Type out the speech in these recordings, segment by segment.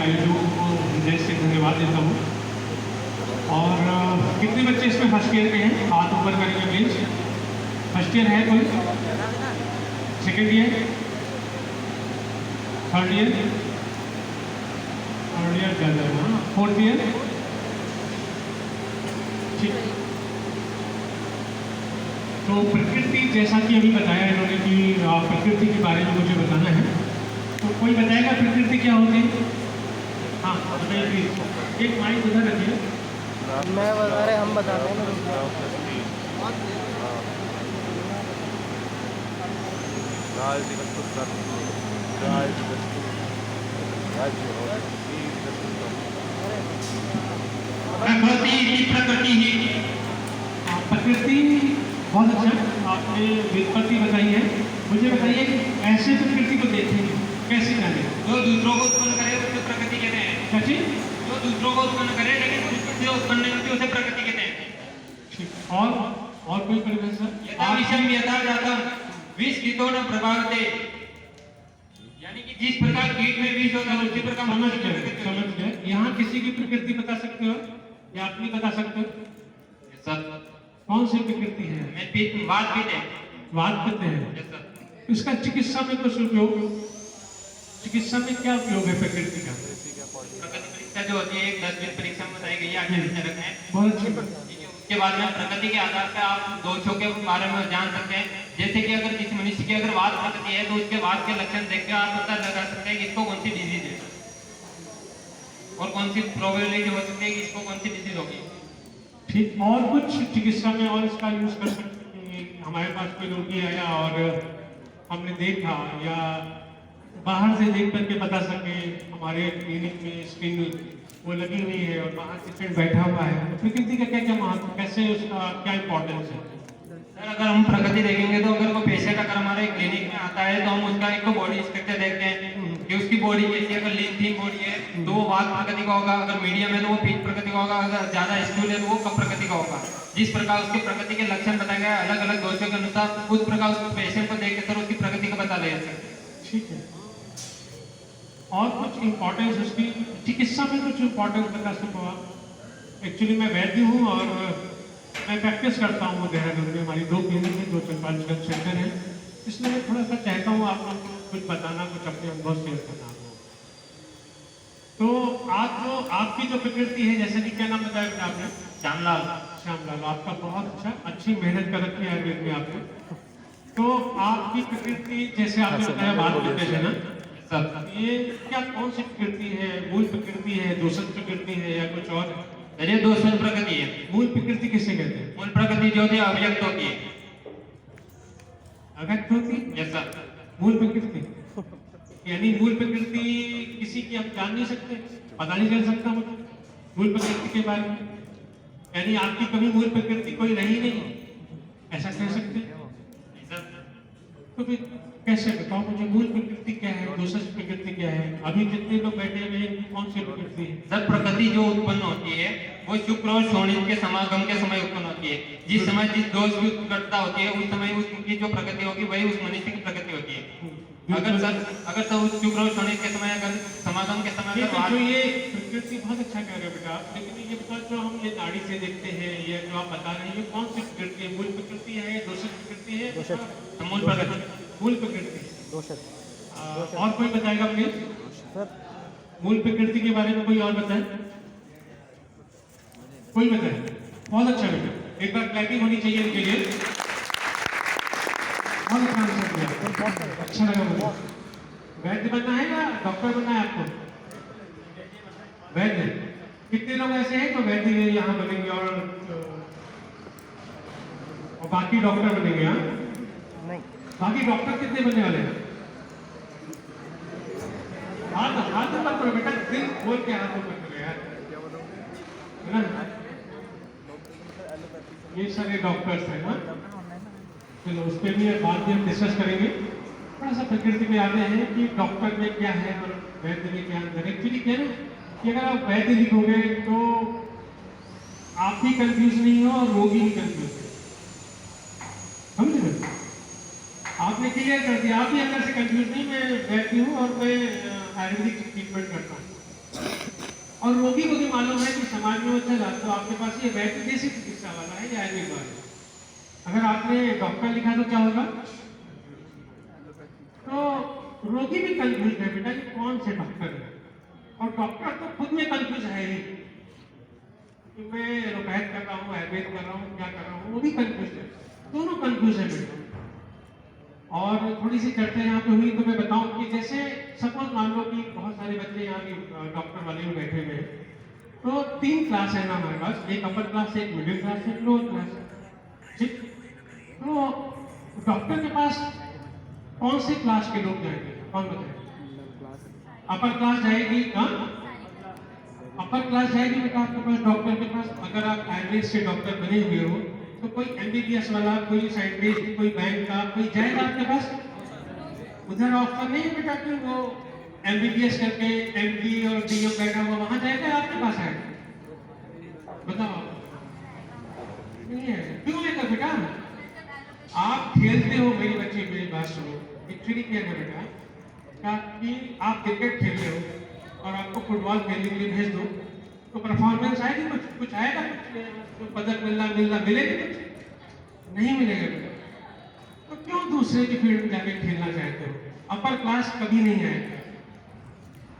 आयोजकों को हृदय से धन्यवाद देता हूँ। और कितने बच्चे इसमें फर्स्ट ईयर के हैं? हाथ ऊपर करेंगे प्लीज। फर्स्ट ईयर है कोई? Second year? Third year? Third year चल रहा है। Fourth year? ठीक। तो प्रकृति, जैसा कि अभी बताया इन्होंने कि प्रकृति के बारे में मुझे बताना है, तो कोई बताएगा प्रकृति क्या होती है? हाँ बताइए प्लीज। एक माइक उधर रखिए। मैं बता रहे, हम बता रहे हैं प्रकृति ही प्रकृति बहुत अच्छा आपने व्युत्पत्ति बताई है। मुझे बताइए कि ऐसे प्रकृति को देखेंगे कैसे जाने? जो दूसरों को उत्पन्न करे उसे प्रकृति कहते हैं। क्या चीज? जो दूसरों को उत्पन्न करे लेकिन उससे उत्पन्न नहीं होती उसे प्रकृति कहते हैं। ठीक। और कोई परिभाषा? यथा विषम यथा जातम विष कीटो न प्रभावते, यानी कि जिस प्रकार कीट में विष होता है उसी प्रकार समझ गए। यहाँ किसी की प्रकृति बता सकते हो या आप नहीं बता सकते हो? कौन सी प्रकृति है? मैं पित्त वात पित्त है। वात पित्त है। इसका चिकित्सा में कुछ उपयोग? चिकित्सा में क्या उपयोग है प्रकृति का? प्रकृति परीक्षा जो होती है 10 परीक्षा में बताई गई है, 8 चरक है। बहुत अच्छी बात। उसके बाद में प्रकृति के आधार पर आप दोषों के बारे में जान सकते हैं। जैसे कि अगर किसी मनुष्य की अगर वात प्रकृति है तो उसके वात के लक्षण देख के आप पता लगा सकते हैं कि इसको कौन सी डिजीज है और कौन सी प्रोबेबिलिटी हो सकती है कि इसको कौन सी डिजीज होगी। ठीक। और कुछ चिकित्सा में और इसका यूज कर सकते हैं? हमारे पास कोई रोगी आया और हमने देखा या बाहर से देख करके बता सके, हमारे क्लिनिक में स्क्रीन वो लगी हुई है और बाहर पेशेंट बैठा हुआ है, तो प्रकृति का क्या क्या महत्व, कैसे उसका क्या इंपॉर्टेंस है? सर अगर हम प्रकृति देखेंगे तो अगर वो पेशेंट अगर हमारे क्लिनिक में आता है तो हम उसका एक तो बॉडी स्ट्रक्चर देखते हैं कि उसकी बॉडी कैसी है। अगर लीन थीन बॉडी है तो वो वात प्रकृति का होगा, अगर मीडियम है तो वो पीठ प्रकृति का होगा, अगर ज्यादा स्टूल है तो वो कप प्रकृति का होगा। जिस प्रकार उसके प्रकृति के लक्षण बताए गए अलग अलग दोषों के अनुसार उस प्रकार उस पेशेंट को देख के सर उसकी प्रकृति का पता ले सकते हैं। ठीक है। और कुछ इम्पोर्टेंस उसकी चिकित्सा में कुछ इम्पोर्टेंस बता सको आप? एक्चुअली मैं वैद्य हूँ और मैं प्रैक्टिस करता हूँ देहरादून में। हमारी 2 क्लिनिक है, 2 चंपारण सेंटर है, इसलिए मैं थोड़ा सा चाहता हूँ आप लोग कुछ बताना, कुछ अपने अनुभव शेयर करना। तो आज जो आपकी जो प्रकृति है, जैसे कि क्या नाम बताया था आपने? श्यामलाल। श्यामलाल, आपका बहुत अच्छी मेहनत कर रखी है आयुर्वेद में आपने। तो आपकी प्रकृति जैसे आपने बताया बात करते थे ना सर, ये क्या कौन सी प्रकृति है? मूल प्रकृति है, दोषज प्रकृति है या कुछ और है? ये दोषज प्रकृति है। मूल प्रकृति किसे कहते हैं? मूल प्रकृति जो होती है अव्यक्त होती है। अव्यक्त होती? Yes sir. मूल प्रकृति यानी मूल प्रकृति किसी की हम जान नहीं सकते, पता नहीं चल सकता मुझे मूल प्रकृति के बारे में, यानी आपकी कभी मूल प्रकृति कोई रही नहीं, ऐसा कह सकते हैं? तो फिर कैसे बताओ मुझे मूल प्रकृति क्या है, दोषज प्रकृति क्या है? अभी जितने लोग बैठे हुए हैं कौन सी प्रकृति है? सर प्रकृति जो उत्पन्न होती है वो शुक्र और शोणित के समागम के समय उत्पन्न होती है। जिस समय जिस दोष की उत्पन्नता होती है उस समय उसकी जो प्रकृति होगी वही उस मनुष्य की प्रकृति होती है। अगर सर उस शुक्र और शोणित के समय अगर समागम के समय जो ये प्रकृति बहुत अच्छा कह रहे हो बेटा, लेकिन ये बता जो हम ये नाड़ी से देखते हैं, ये जो आप बता रहे हैं, ये कौन सी प्रकृति है? मूल प्रकृति है, दोषज प्रकृति है? मूल प्रकृति। मूल प्रकृति। और कोई बताएगा प्लीज? मूल प्रकृति के बारे में कोई और बताए? कोई बताए? बहुत अच्छा बेटा, एक बार क्लैपिंग होनी चाहिए इनके लिए। बहुत अच्छा आंसर दिया, अच्छा लगा मुझे। वैद्य बनना है या डॉक्टर बनना है आपको? वैद्य। कितने लोग ऐसे हैं तो वैद्य यहाँ बनेंगे और बाकी डॉक्टर बनेंगे? यहाँ नहीं, बाकी डॉक्टर कितने बनने वाले हैं? हाथ मत करो बेटा, दिल खोल के हाथ मत करो यार, है ना? ये सारे डॉक्टर्स हैं ना, चलो उस पर भी बाद में हम डिस्कस करेंगे। थोड़ा सा प्रकृति में आते हैं कि डॉक्टर में क्या है और वैद्य में क्या अंतर है। एक्चुअली क्या है कि अगर आप वैद्य लिखोगे तो आप भी कंफ्यूज नहीं हो और रोगी भी कंफ्यूज है, समझे? आपने क्लियर कर दिया, आप भी अंदर से कंफ्यूज नहीं, मैं वैद्य हूँ और मैं आयुर्वेदिक ट्रीटमेंट करता हूँ। और रोगी को भी मालूम है कि समाज में वो चला तो आपके पास ये वैद्य देसी चिकित्सा वाला है या आयुर्वेद वाला। अगर आपने डॉक्टर लिखा तो क्या होगा? तो रोगी भी कंफ्यूज है बेटा कि कौन से डॉक्टर है, और डॉक्टर तो खुद में कंफ्यूज है ही कि मैं एलोपैथ कर रहा हूँ, आयुर्वेद कर रहा हूँ, क्या कर रहा हूँ, वो भी कंफ्यूज है, दोनों कंफ्यूज है बेटा। और थोड़ी सी चर्चा यहाँ पे हुई तो मैं बताऊं कि जैसे सपोज मान लो कि बहुत सारे बच्चे यहाँ भी डॉक्टर वाले में बैठे हुए हैं, तो 3 क्लास है ना हमारे पास, एक अपर क्लास, एक मिडिल क्लास, एक लोअर क्लास। ठीक, तो डॉक्टर के पास कौन से क्लास के लोग जाएंगे, कौन बताए? अपर क्लास जाएगी, अपर क्लास जाएगी बेटा आपके पास डॉक्टर के पास। अगर आप आयुर्वेद से डॉक्टर बने हुए हो तो कोई एमबीबीएस वाला, कोई साइंटिस्ट, कोई बैंक का, कोई जाएगा आपके पास? उधर ऑप्शन नहीं है बेटा कि वो एमबीबीएस करके एमडी और डीओ बैठा हुआ वहां जाएगा, आपके पास आएगा? बताओ, नहीं है। क्यों आएगा बेटा? आप खेलते हो, मेरी बच्ची मेरी बात सुनो, एक्चुअली क्या है बेटा कि आप क्रिकेट खेल रहे हो और आपको फुटबॉल खेलने के लिए भेज दो तो परफॉर्मेंस आएगी, कुछ आएगा, कुछ पदक मिलेगा, मिलेगा कुछ नहीं मिलेगा बेटा। तो क्यों दूसरे की फील्ड में जाके खेलना चाहते हो? अपर क्लास कभी नहीं आएगा,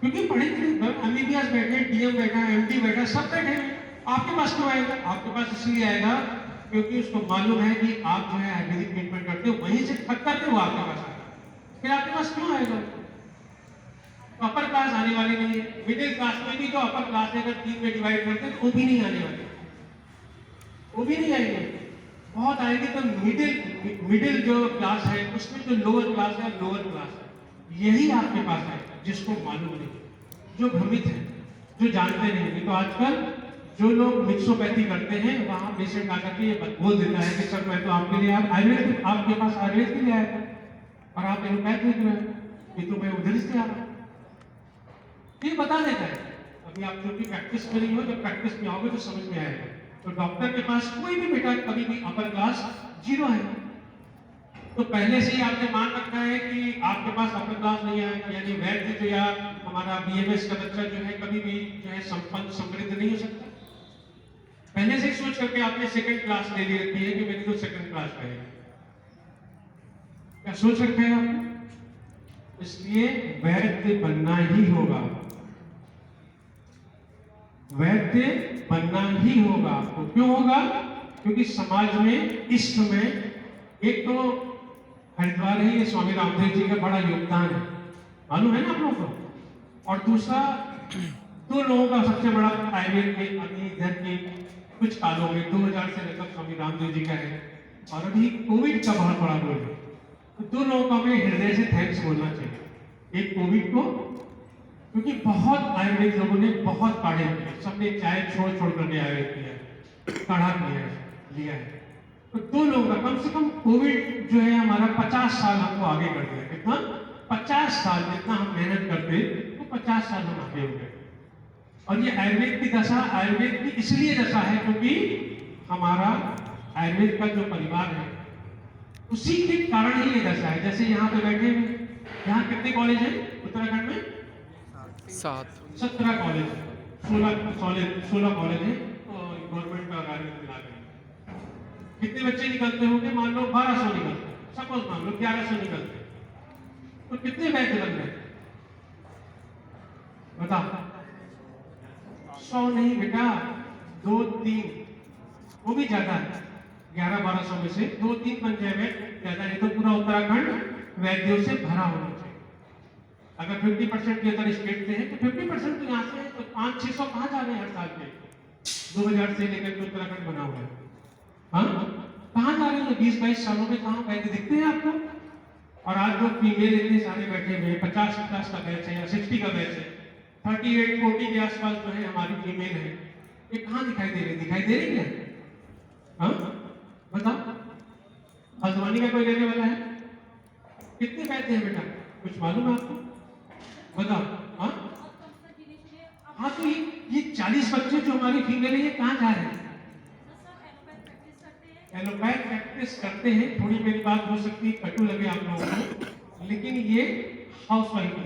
क्योंकि पढ़े एमबीबीएस बैठे, डीएम बैठा, एमडी बैठा, सब बैठे हैं। आपके पास क्यों आएगा? आपके पास इसलिए आएगा क्योंकि उसको मालूम है कि आप जो है आयुर्वेदिक ट्रीटमेंट करते हो, वहीं से थक करके वो आपके पास आएगा। फिर आपके पास क्यों आएगा? अपर क्लास आने वाली नहीं है। मिडिल क्लास में भी जो अपर क्लास है, अगर 3 में डिवाइड करते हैं तो वो भी नहीं आने वाले, वो भी नहीं आएंगे। बहुत आएंगे तो मिडिल जो क्लास है उसमें जो लोअर क्लास है, लोअर क्लास है, यही आपके पास है, जिसको मालूम नहीं, जो भ्रमित है, जो जानते नहीं। तो आजकल जो लोग मिक्सोपैथी करते हैं वहां पेशेंट आकर के ये बोल देता है कि सर मैं तो आपके लिए आयुर्वेद, आपके पास आयुर्वेद के लिए आया था और आप एलोपैथ लिख रहे हैं, ये तो मैं उधर से आ रहा हूं, ये बता देता है। अभी आप जो भी प्रैक्टिस में नहीं हो, जब प्रैक्टिस में आओगे तो समझ में आएगा। तो डॉक्टर के पास कोई भी बेटा कभी भी अपर क्लास 0 है, तो पहले से ही आपने मान रखा है कि आपके पास अपर क्लास नहीं है, यानी वैद्य जो या हमारा बीएमएस का बच्चा जो है कभी भी जो है संपन्न समृद्ध नहीं हो सकता। पहले से ही सोच करके आपने सेकंड क्लास ले ली रखी है कि मेरी तो सेकंड क्लास है, क्या सोच रखा है आपने? इसलिए वैद्य बनना ही होगा, वैद्य बनना ही होगा आपको। क्यों होगा? क्योंकि समाज में इस समय एक तो हरिद्वार है, ये स्वामी रामदेव जी का बड़ा योगदान है, मालूम है ना आप लोगों को। और दूसरा 2 लोगों का सबसे बड़ा आयुर्वेद में अभी इधर के कुछ कालों में 2000 से लगभग स्वामी रामदेव जी का है, और अभी कोविड का बहुत बड़ा रोल है। तो 2 लोगों को हमें हृदय से थैंक्स बोलना चाहिए। एक कोविड को, क्योंकि बहुत आयुर्वेद लोगों ने बहुत काढ़े किए, सबने चाय छोड़ करके आयुर्वेद किया, काढ़ा लिया है। तो 2 लोगों का कम से कम कोविड जो है हमारा 50 साल हमको आगे कर दिया। कितना? 50 साल, जितना हम मेहनत करते तो 50 साल हम आगे हो गए। और ये आयुर्वेद की दशा, आयुर्वेद की इसलिए दशा है क्योंकि हमारा आयुर्वेद का जो परिवार है उसी के कारण ही ये दशा है। जैसे यहाँ पे बैठे हुए, यहाँ कितने कॉलेज है उत्तराखंड में? 17 कॉलेज, 16 कॉलेज है गवर्नमेंट का कार्य मिला के। कितने बच्चे निकलते होंगे? मान लो 1200 निकलते, सपोज मान लो 1100 निकलते, तो कितने बैच बन गए बताओ? 100 नहीं बेटा, 2-3, वो भी ज्यादा है। 1100-1200 में से 2-3 बन जाए ज्यादा, नहीं तो पूरा उत्तराखंड वैद्यों से भरा होना चाहिए। अगर 50% के अंदर स्टेट से है तो 50% तो यहाँ से है, तो 500-600 कहाँ जा रहे हैं हर साल के? 2000 से लेकर के उत्तराखंड बना हुआ है, हाँ कहाँ जा रहे हैं? 20-22 सालों में कहाँ वैद्य दिखते हैं आपको? और आज जो फीमेल इतने सारे बैठे हुए हैं, 50 का बैच है या 60 का बैच है, 38-40 के आसपास जो है हमारी फीमेल है, ये कहाँ दिखाई दे रही? दिखाई दे रही है? हाँ बताओ, हल्द्वानी का कोई लेने वाला है? कितने बैच हैं बेटा, कुछ मालूम है आपको? बताओ। हाँ हाँ, तो ये 40 बच्चे जो हमारी फीमेल है ये कहाँ जा रहे हैं? एलोपैथ प्रैक्टिस करते हैं। थोड़ी मेरी बात हो सकती है कटु लगे आप लोगों को, लेकिन ये हाउस वाइफ है,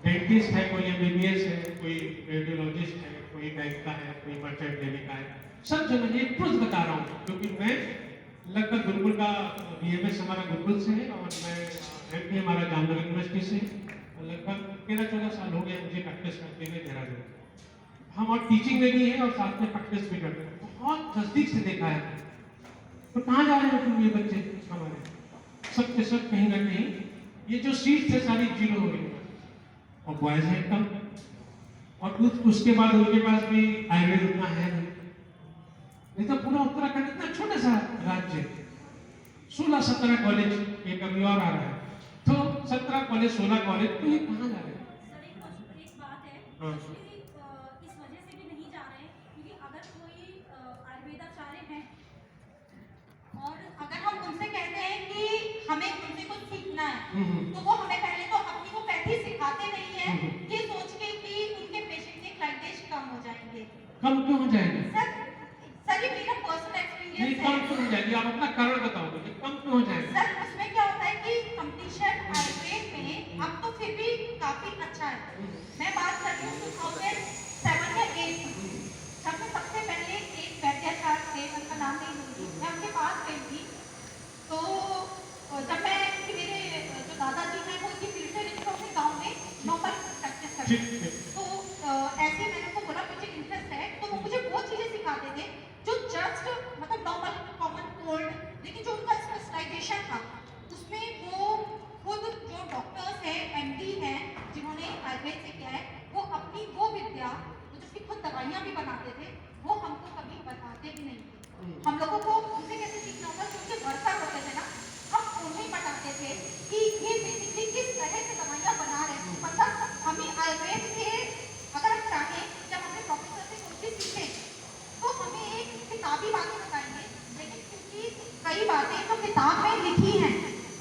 डेंटिस्ट है, कोई एमबीबीएस है, कोई रेडियोलॉजिस्ट है, कोई बैंक का है, कोई मर्चेंट नेवी का है, सब जो मैं ट्रुथ बता रहा हूँ, क्योंकि मैं लगभग गुरुकुल का बीएमएस हमारा गुरुकुल से है और मैं एमपी हमारा जामनगर यूनिवर्सिटी से और लगभग 13-14 साल हो गए मुझे प्रैक्टिस करते हुए देहरादून। हम और टीचिंग में भी है और साथ में प्रैक्टिस भी करते हैं, बहुत नजदीक से देखा है। तो कहाँ जा रहे हैं तुम ये बच्चे हमारे? सब के सब कहीं ना कहीं ये जो सीट है सारी जीरो हो गई है और बॉयज है कम, और उसके बाद उनके पास भी आयुर्वेद उतना है नहीं तो पूरा उत्तराखंड इतना छोटा सा राज्य, 16-17 कॉलेज, एक अभी और आ रहा है, तो 17 कॉलेज 16 कॉलेज, तो ये कहाँ जा रहे हैं? सर एक बात है, हाँ। एक्चुअली इस वजह से भी नहीं जा रहे हैं क्योंकि अगर कोई आयुर्वेदाचार्य हैं और अगर हम उनसे कहते हैं कि हमें उनसे कुछ सीखना है तो वो हमें पहले तो अपनी को पैथी सिखाते नहीं है, ये सोच के कि उनके पेशेंट के क्लाइंटेज कम हो जाएंगे। कम क्यों हो जाएंगे? सर ये मेरा पर्सनल नहीं, एक्सपीरियंस कम है। क्यों हो जाएगी? आप अपना कारण बताओ मुझे, कम क्यों हो जाएगा? सर उसमें क्या होता है कि कंपटीशन आयुर्वेद में अब तो फिर भी काफी अच्छा है। मैं बात कर रही हूँ 2007 या 8 जब मैं सबसे पहले एक वैद्याचार्य थे, उनका नाम नहीं लूंगी, मैं उनके पास गई थी। तो जब मैं कि मेरे जो दादाजी हैं वो इसी फील्ड से रिलेटेड अपने गाँव में नॉर्मल प्रैक्टिस करते थे, तो ऐसे ही मैंने उनको बोला मुझे इंटरेस्ट है, तो वो मुझे वो चीजें सिखाते थे जो जस्ट मतलब नॉर्मल कॉमन कोल्ड, लेकिन जो उनका स्पेशलाइजेशन था उसमें वो खुद जो डॉक्टर्स हैं, एमडी हैं, जिन्होंने आयुर्वेद से किया है, वो अपनी वो विद्या जो खुद दवाइयाँ भी बनाते थे वो हमको कभी बताते भी नहीं थे। हम लोगों को उनसे कैसे सीखना होगा, क्योंकि वर्कर होते थे ना, हम उन्हें बताते थे कि ये बेसिकली किस तरह से दवाइयाँ बना रहे हैं। मतलब हमें आयुर्वेद के अगर हम चाहें जब अपने प्रोफेसर से कुछ भी सीखें तो हमें एक किताबी बातें बताएंगे, लेकिन क्योंकि कई बातें जो किताब में लिखी हैं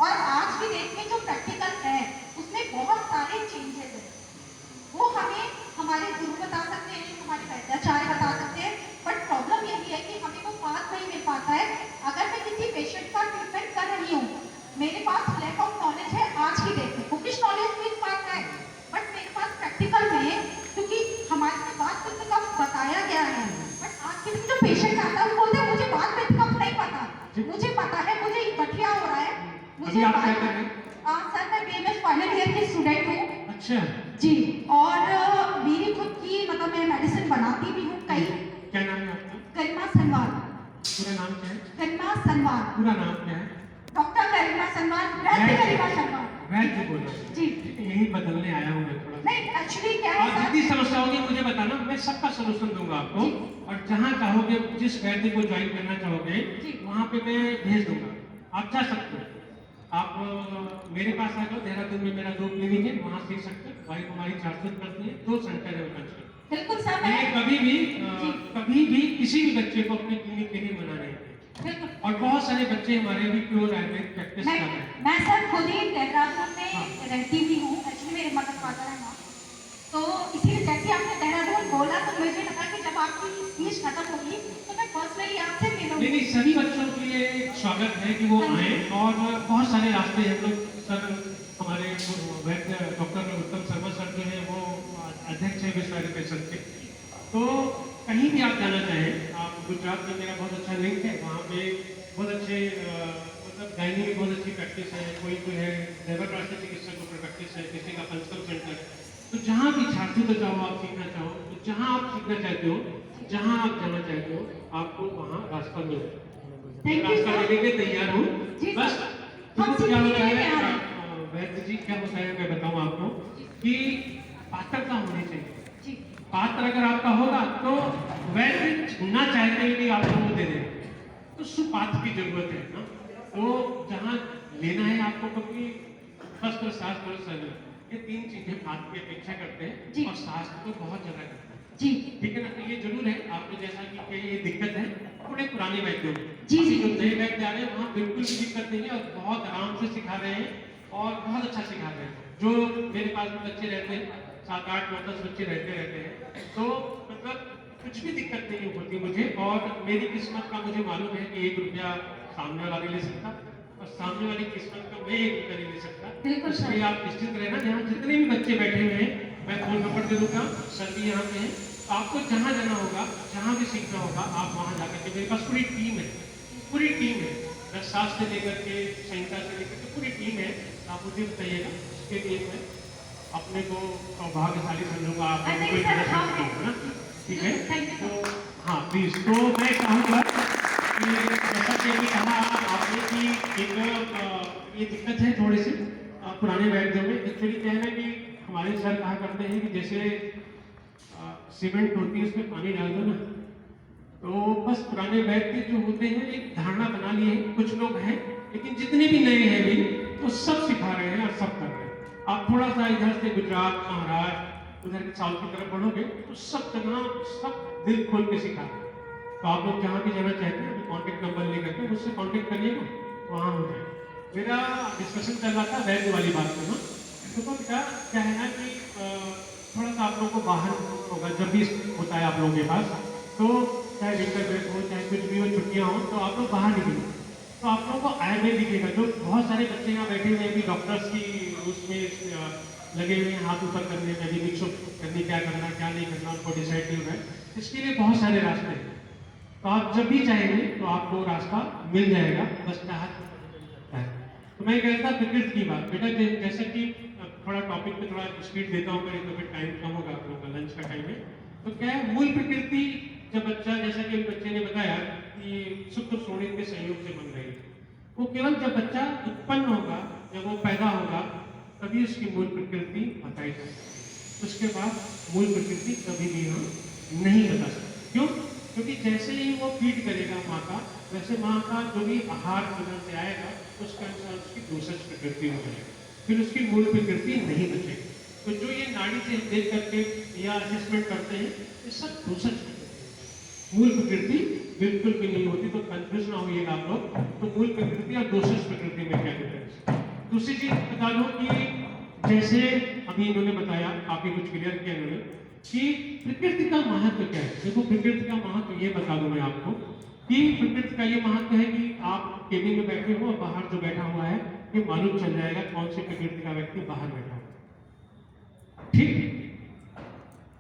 और आज की डेट में जो प्रैक्टिकल है उसमें बहुत सारे चेंजेस हैं, वो हमें हमारे गुरु बता सकते हैं, हमारे वैद्याचार्य बता सकते हैं, बट प्रॉब्लम यही है कि हमें वो पास नहीं मिल पाता है। अगर मैं किसी पेशेंट का ट्रीटमेंट कर रही हूँ, मेरे पास लैक ऑफ नॉलेज है आज की डेट में, बुकिश नॉलेज भी इस बात का है, बट मेरे पास प्रैक्टिकल में क्योंकि हमारे से बात करने का बताया गया है, बट आज के दिन जो पेशेंट आता है वो बोलते हैं मुझे बात करने का नहीं पता, मुझे पता है मुझे गठिया हो रहा है, अभी आप क्या कर रहे हैं? सर मैं बीएमएस फाइनल ईयर की स्टूडेंट हूँ। अच्छा जी, और मेरी खुद की मतलब मैं मेडिसिन बनाती भी हूँ कई। क्या नाम है आपका? गरिमा सनवाल। पूरा नाम क्या है? गरिमा सनवाल। पूरा नाम क्या है? डॉक्टर गरिमा सनवाल, वैद्य गरिमा सनवाल। वैद्य बोलो जी। यही बदलने आया हूँ मैं थोड़ा। नहीं एक्चुअली क्या है आप सर, जितनी समस्या होगी मुझे बताना, मैं सबका सोल्यूशन दूंगा आपको, और जहाँ चाहोगे जिस वैद्य को ज्वाइन करना चाहोगे वहाँ पे मैं भेज दूंगा, आप जा सकते हो। आप मेरे पास आ जाओ, देहरादून में मेरा 2 क्लिनिक है, वहाँ सीख सकते हो। भाई हमारी 400 करती है, 2 सेंटर है उनका। बिल्कुल सर मैं मैं कभी भी किसी भी बच्चे को अपने क्लिनिक के लिए मना नहीं करता, बिल्कुल और बहुत सारे बच्चे हमारे भी प्योर आयुर्वेद प्रैक्टिस कर रहे हैं। मैं सर खुद ही देहरादून में रहती भी हूँ, एक्चुअली मेरे मदर फादर है वहाँ, तो इसीलिए जैसे आपने देहरादून बोला तो मुझे लगा कि जब आपकी स्पीच खत्म होगी तो मैं पर्सनली आपसे मिलूंगी। नहीं, सभी बच्चों के लिए स्वागत है कि वो आए, और बहुत सारे रास्ते हम लोग सर, हमारे वैद्य डॉक्टर उत्तम शर्मा सर जो है वो अध्यक्ष है विश्व परिषद के, तो कहीं भी आप जाना चाहें, आप गुजरात में मेरा बहुत अच्छा लिंक है, वहाँ पे बहुत अच्छे मतलब गायनी में बहुत अच्छी प्रैक्टिस है, कोई है देवर राष्ट्रीय चिकित्सक को प्रैक्टिस है, किसी का पंचकर्म सेंटर, तो जहाँ भी छात्र तो चाहो आप सीखना चाहो, तो जहाँ आप सीखना चाहते हो, जहाँ आप जाना चाहते हो, आपको वहाँ रास्ता मिले, रास्ता लेने के तैयार हूँ। बस क्या होता है वैद्य जी, क्या होता है मैं बताऊँ आपको कि पात्रता होनी चाहिए। पात्र अगर आपका होगा तो वैद्य ना चाहते हुए भी आपको वो दे देंगे, तो सुपात्र की जरूरत है ना। तो जहाँ लेना है आपको, क्योंकि शस्त्र शास्त्र और शरीर, ये 3 चीजें पात्र की अपेक्षा करते हैं, और शास्त्र तो बहुत ज्यादा करते हैं जी, ठीक है ना। तो ये जरूर है आपको, जैसा कि ये दिक्कत है थोड़े पुराने वैद्यों में, जी, अभी जो नए वैद्य आ रहे हैं वहाँ बिल्कुल भी दिक्कत नहीं है, और बहुत आराम से सिखा रहे हैं और बहुत अच्छा सिखा रहे हैं। जो मेरे पास में बच्चे रहते हैं, 7, 8, 9, 10 बच्चे रहते हैं, तो मतलब कुछ भी दिक्कत नहीं होती मुझे, और मेरी किस्मत का मुझे मालूम है कि 1 रुपया सामने वाला नहीं ले सकता, और और सामने वाली किस्मत का मैं 1 रुपया नहीं ले सकता। बिल्कुल सर। इसलिए आप निश्चिंत रहना, यहाँ जितने भी बच्चे बैठे हुए हैं मैं फोन नंबर दे दूंगा, सर भी यहाँ पे हैं। आपको जहाँ जाना होगा, जहाँ भी सीखना होगा, आप वहाँ जाकर के, मेरे पास पूरी टीम है, पूरी टीम है, रसशास्त्र से लेकर के संहिता से लेकर के पूरी टीम है। आप मुझे बताइएगा, उसके लिए मैं अपने को सौभाग्यशाली समझूंगा। आप नहीं, कोई सर, गलत हाँ, नहीं होगा ना, ठीक है? Thank you. तो हाँ प्लीज, तो मैं चाहूँगा कि जैसा कि अभी कहा आपने कि एक ये दिक्कत है थोड़ी सी पुराने बैठों में। एक्चुअली क्या है ना कि हमारे सर कहा करते हैं कि जैसे सीमेंट होती है उसमें पानी डाल दो ना, तो बस पुराने व्यक्ति जो होते हैं एक धारणा बना लिए हैं, कुछ लोग हैं, लेकिन जितने भी नए हैं भी तो सब सिखा रहे हैं और सब कर रहे हैं। आप थोड़ा सा इधर से गुजरात, महाराष्ट्र, उधर के साउथ की तरफ बढ़ोगे तो सब जगह सब दिल खोल के सिखा रहे हैं। तो आप लोग जहाँ भी जाना चाहते हैं कॉन्टेक्ट नंबर लेकर के मुझसे कॉन्टेक्ट करिएगा, वहाँ हो जाए। मेरा डिस्कशन चल रहा था वैद्य वाली बात में ना, तो क्या है ना कि थोड़ा सा आप लोगों को बाहर होगा जब भी होता है आप लोगों के पास, तो चाहे विंटर ब्रेक हो चाहे कुछ भी हो, छुट्टियाँ हो, तो आप लोग बाहर निकले तो आप लोगों को आयुर्वेद दिखेगा। जो बहुत सारे बच्चे यहाँ बैठे हुए हैं भी डॉक्टर्स की उसमें लगे हुए हैं, हाथ ऊपर करने में भी मिक्स करनी, क्या करना क्या नहीं करना उनको डिसाइड नहीं हो रहा है। इसके लिए बहुत सारे रास्ते हैं, तो आप जब भी चाहेंगे तो आपको रास्ता मिल जाएगा, बस चाहत है। तो मैं कह रहा था प्रकृति की बात, बेटा जैसे कि थोड़ा टॉपिक पे थोड़ा स्पीड देता हूँ मैं, तो फिर टाइम कम होगा आप लोगों का, लंच का टाइम है। तो क्या है मूल प्रकृति, जब बच्चा, जैसा कि बच्चे ने बताया कि शुक्र शोणित के सहयोग से बन रही है, वो केवल जब बच्चा उत्पन्न होगा, जब वो पैदा होगा, तभी उसकी मूल प्रकृति बताई जाएगी। उसके बाद मूल प्रकृति कभी भी हम नहीं बता सकते। क्यों? क्योंकि जैसे ही वो फीड करेगा माँ का, वैसे माँ का जो भी आहार अंदर से आएगा उसके अनुसार उसकी दूसरी प्रकृति हो जाएगी, फिर उसकी मूल प्रकृति नहीं बचेगी। तो जो ये नाड़ी से देख करके या असेसमेंट करते हैं, ये सब दूसरी प्रकृति, मूल प्रकृति बिल्कुल भी नहीं होती। तो कंफ्यूज ना होइएगा आप लोग, तो मूल प्रकृति और दूसरी प्रकृति में क्या डिफरेंस है। दूसरी चीज बता दो कि जैसे अभी इन्होंने बताया, काफी कुछ क्लियर किया इन्होंने कि प्रकृति का महत्व क्या है। देखो प्रकृति का महत्व ये बता दूं मैं आपको कि प्रकृति का ये महत्व है कि आप केबिन में बैठे हो और बाहर जो बैठा हुआ है ये मालूम चल जाएगा कौन सी प्रकृति का व्यक्ति बाहर बैठा हुआ। ठीक,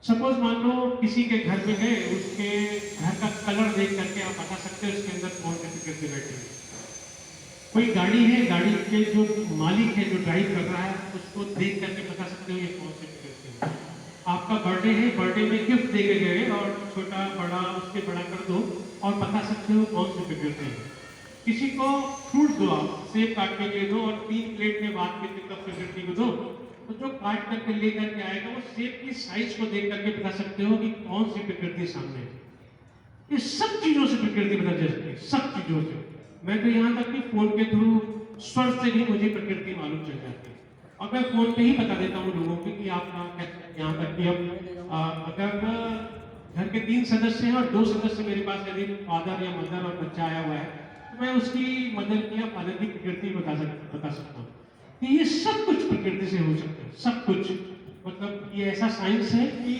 सपोज मान लो किसी के घर में गए, उसके घर का कलर देख करके आप बता सकते हो उसके अंदर कौन सी प्रकृति बैठी है। कोई गाड़ी है, गाड़ी के जो मालिक है जो ड्राइव कर रहा है, उसको देख करके बता सकते हो ये कौन सी प्रकृति है। आपका बर्थडे है, बर्थडे में गिफ्ट दे के गए और छोटा बड़ा उसके बड़ा कर दो और बता सकते हो कौन सी प्रकृति है। किसी को फ्रूट दो, आप सेब काट के दे दो और 3 प्लेट में बांट के तब प्रकृति को दो, तो जो काट करके लेकर के आएगा वो सेब की साइज को देख करके बता सकते हो कि कौन सी प्रकृति सामने है। ये सब चीजों से प्रकृति बता जा सकती है, सब चीजों से। मैं तो यहाँ तक कि फोन के थ्रू स्वर से भी मुझे प्रकृति मालूम चल जाती है, और मैं फोन पे ही बता देता हूँ लोगों को कि आप यहाँ तक कि अब अगर घर के 3 सदस्य हैं और 2 सदस्य मेरे पास यदि फादर या मदर और बच्चा आया हुआ है, तो मैं उसकी मदर की या फादर की प्रकृति बता सकता हूँ कि ये सब कुछ प्रकृति से हो सकता है, सब कुछ। मतलब ये ऐसा साइंस है कि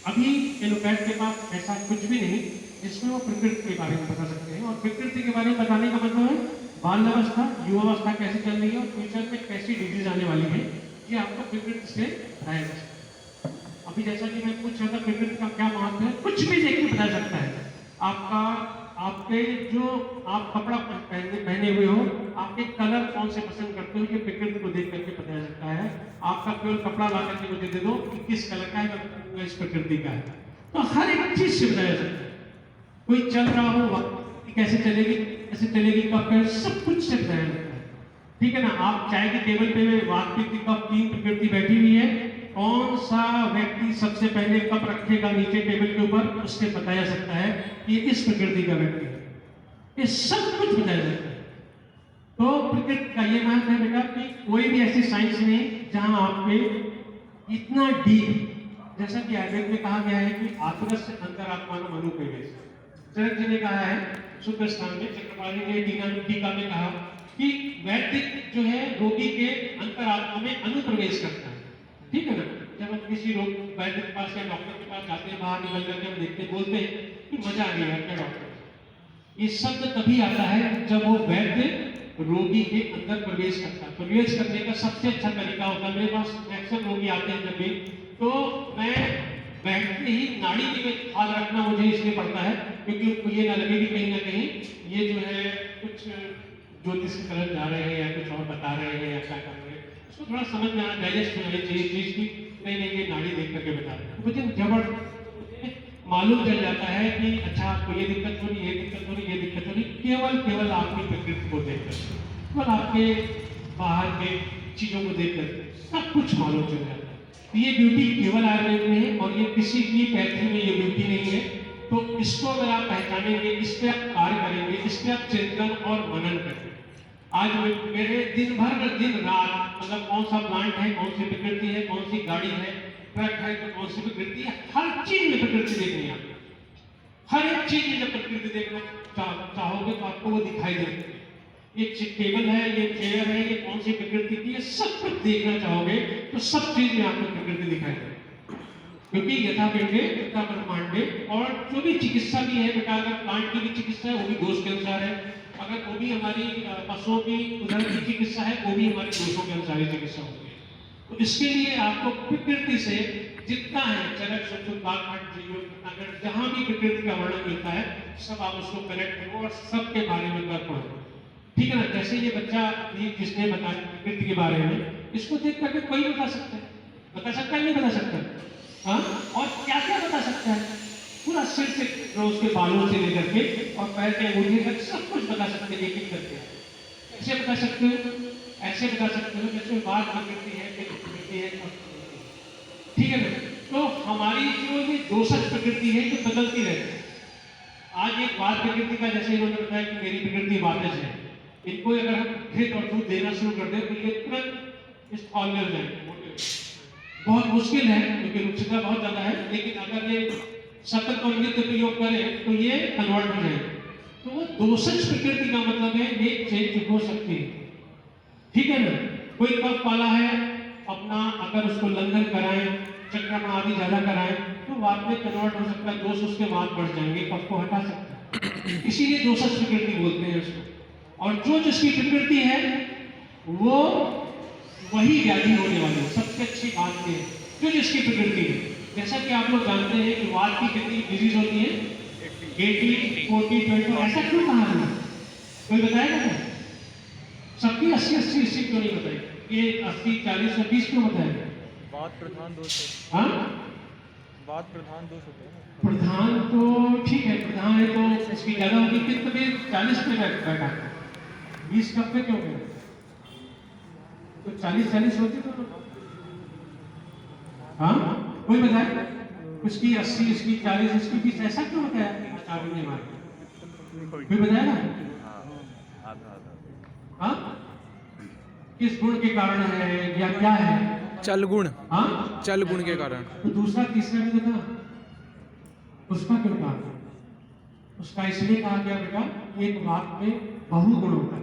अभी एलोपैथ के पास ऐसा कुछ भी नहीं जिसमें वो प्रकृति के बारे में बता सकते हैं। और प्रकृति के बारे में बताने का मतलब है बाल अवस्था, युवावस्था कैसे चल रही है और फ्यूचर में कैसी डिजीज आने वाली है, ये आपको प्रकृति से बताया जा सकता है। अभी जैसा कि मैं पूछ रहा था प्रकृति का क्या महत्व है, कुछ भी देख के बता सकता है। आपका, आपके जो आप कपड़ा पहने हुए हो, आपके कलर कौन से पसंद करते हो, ये प्रकृति को देख करके पता सकता है। आपका केवल कपड़ा ला करके मुझे दे दो कि किस कलर का है, इस प्रकृति का है। तो हर एक चीज से बताया सकता है। कोई चल रहा हो, कैसे चलेगी, कैसे चलेगी, कब है, सब कुछ से बताया जाता है। ठीक है ना। आप चाय की टेबल पे वास्तविक कप 3 प्रकृति बैठी हुई है, कौन सा व्यक्ति सबसे पहले कप रखेगा नीचे टेबल के ऊपर, उससे बताया सकता है कि ये इस प्रकृति का व्यक्ति है। ये सब कुछ बताया जाता है। तो प्रकृति का ये महत्व है बेटा कि कोई भी ऐसी साइंस नहीं जहां आपके इतना डीप, जैसा कि आयुर्वेद में कहा गया है कि आत्मा से अंतरात्मा का अनुप्रवेश। चरक जी ने कहा है सूत्र स्थान में, चक्रपाणी ने टीका में कहा कि वैद्य जो है रोगी के अंतरात्मा में अनुप्रवेश करता है। ठीक है ना। जब हम किसी रोग वैद्य के पास या डॉक्टर के पास जाते हैं, बाहर निकल करके हम देखते बोलते हैं कि मजा आ गया क्या डॉक्टर। ये शब्द तभी आता है जब वो वैद्य रोगी के अंदर प्रवेश करता है। प्रवेश करने का सबसे अच्छा तरीका होता है, मेरे पास अक्सर रोगी आते हैं जब भी, तो मैं बैठते ही नाड़ी में हाथ रखना मुझे इसलिए पड़ता है क्योंकि उनको ये ना लगे कि कहीं ना कहीं ये जो है कुछ ज्योतिष की तरफ जा रहे हैं या कुछ और बता रहे हैं या क्या कर रहे हैं, उसको थोड़ा समझ में आना, डाइजेस्ट होना चाहिए चीज की, नहीं नहीं ये नाड़ी देख करके बता रहे हैं। मुझे जबरदस्त मालूम चल जाता है कि अच्छा आपको ये दिक्कत हो रही, ये दिक्कत हो रही, ये दिक्कत हो रही, केवल आपकी प्रकृति को देखकर, केवल आपके बाहर के चीजों को देखकर सब कुछ मालूम चल जाता है। ये ब्यूटी केवल आयुर्वेद में है और ये किसी भी पैथी में ये ब्यूटी नहीं है। तो इसको अगर आप पहचानेंगे, इस पे आप कार्य करेंगे, इस पे आप चिंतन और मनन करेंगे। आज मेरे दिन भर दिन रात मतलब कौन सा प्लांट है, कौन सी प्रकृति है, कौन सी गाड़ी है, ट्रक है तो कौन सी प्रकृति है, हर चीज में प्रकृति देखनी है आपको। हर एक चीज में जब प्रकृति देखना चाहोगे तो आपको वो दिखाई देगी। ये टेबल है, ये चेयर है, ये कौन सी प्रकृति की, ये सब कुछ देखना चाहोगे तो सब चीज में आपको प्रकृति दिखाई देगी। क्योंकि यथा पिंडे तथा ब्रह्मांडे, और जो भी चिकित्सा भी है बेटा, अगर प्लांट की भी चिकित्सा है वो भी दोष के अनुसार है, अगर वो भी हमारी पशुओं की उधर की चिकित्सा है वो भी हमारे दोषों के अनुसार ही चिकित्सा होती है। तो इसके लिए आपको प्रकृति से जितना है चरक सुख अगर जहां भी प्रकृति का वर्णन मिलता है सब आप उसको कनेक्ट करो और सबके बारे में कर पढ़ो, ठीक है ना। जैसे ये बच्चा जिसने बताया प्रकृति के बारे में, इसको देख करके कोई बता सकता है नहीं बता सकता, हाँ, और क्या क्या बता सकता है, पूरा सिर से उसके बालों से लेकर के और पैर के अंगूठे तक सब कुछ बता सकते हैं एक एक करके। ऐसे बता सकते हो, ऐसे बता सकते हो जैसे बात प्रकृति है, प्रकृति है, ठीक है ना। तो हमारी जो ये दोषक प्रकृति है जो बदलती रहती है। आज एक बात प्रकृति का, जैसे इन्होंने बताया कि मेरी प्रकृति वातज है, इनको अगर हम घृत और दूध देना शुरू कर दें तो ये तुरंत इस फॉल में हो जाएंगे। बहुत मुश्किल है क्योंकि रुचिता बहुत ज्यादा है, लेकिन अगर ये सतत और नित्य प्रयोग करें तो ये कन्वर्ट हो जाएगा। तो वो दोषज प्रकृति का मतलब है ये चेंज हो सकती है, ठीक है ना। कोई कफ वाला है अपना, अगर उसको लंघन कराएं, चक्रमा आदि ज्यादा कराएं तो वात में कन्वर्ट हो सकता है, दोष उसके वात बढ़ जाएंगे, कफ को हटा सकता है, इसीलिए दोषज प्रकृति बोलते हैं उसको। और जो जिसकी प्रकृति है वो वही व्याधि होने वाली है। सबसे अच्छी बात ये है जो जिसकी प्रकृति है। जैसा कि आप लोग जानते हैं कि वात की कितनी डिजीज होती है, 80, 40, 20, ऐसा क्यों कहा है? कोई बताएगा क्या? सबकी 80, 80 क्यों नहीं बताएगा? ये 80, 40 और 20 क्यों बताएगा? बात प्रधान दोष है। हाँ, बात प्रधान दोष होते हैं। प्रधान तो ठीक है, प्रधान है तो इसकी ज्यादा होगी, कितने 40 पे बैठा 20 कब पे क्यों गया? तो 40 होती तो हाँ, कोई बताए? उसकी 80, इसकी 40, इसकी 20, ऐसा क्यों होता है? आचार्य ने मारा, कोई बताएगा? हाँ, किस गुण के कारण है या क्या है? चल गुण, हाँ, चल गुण के कारण। तो दूसरा तीसरा भी बता, उसका क्यों कहा? उसका इसलिए कहा गया बेटा, एक वाक में बहुगुण होता है।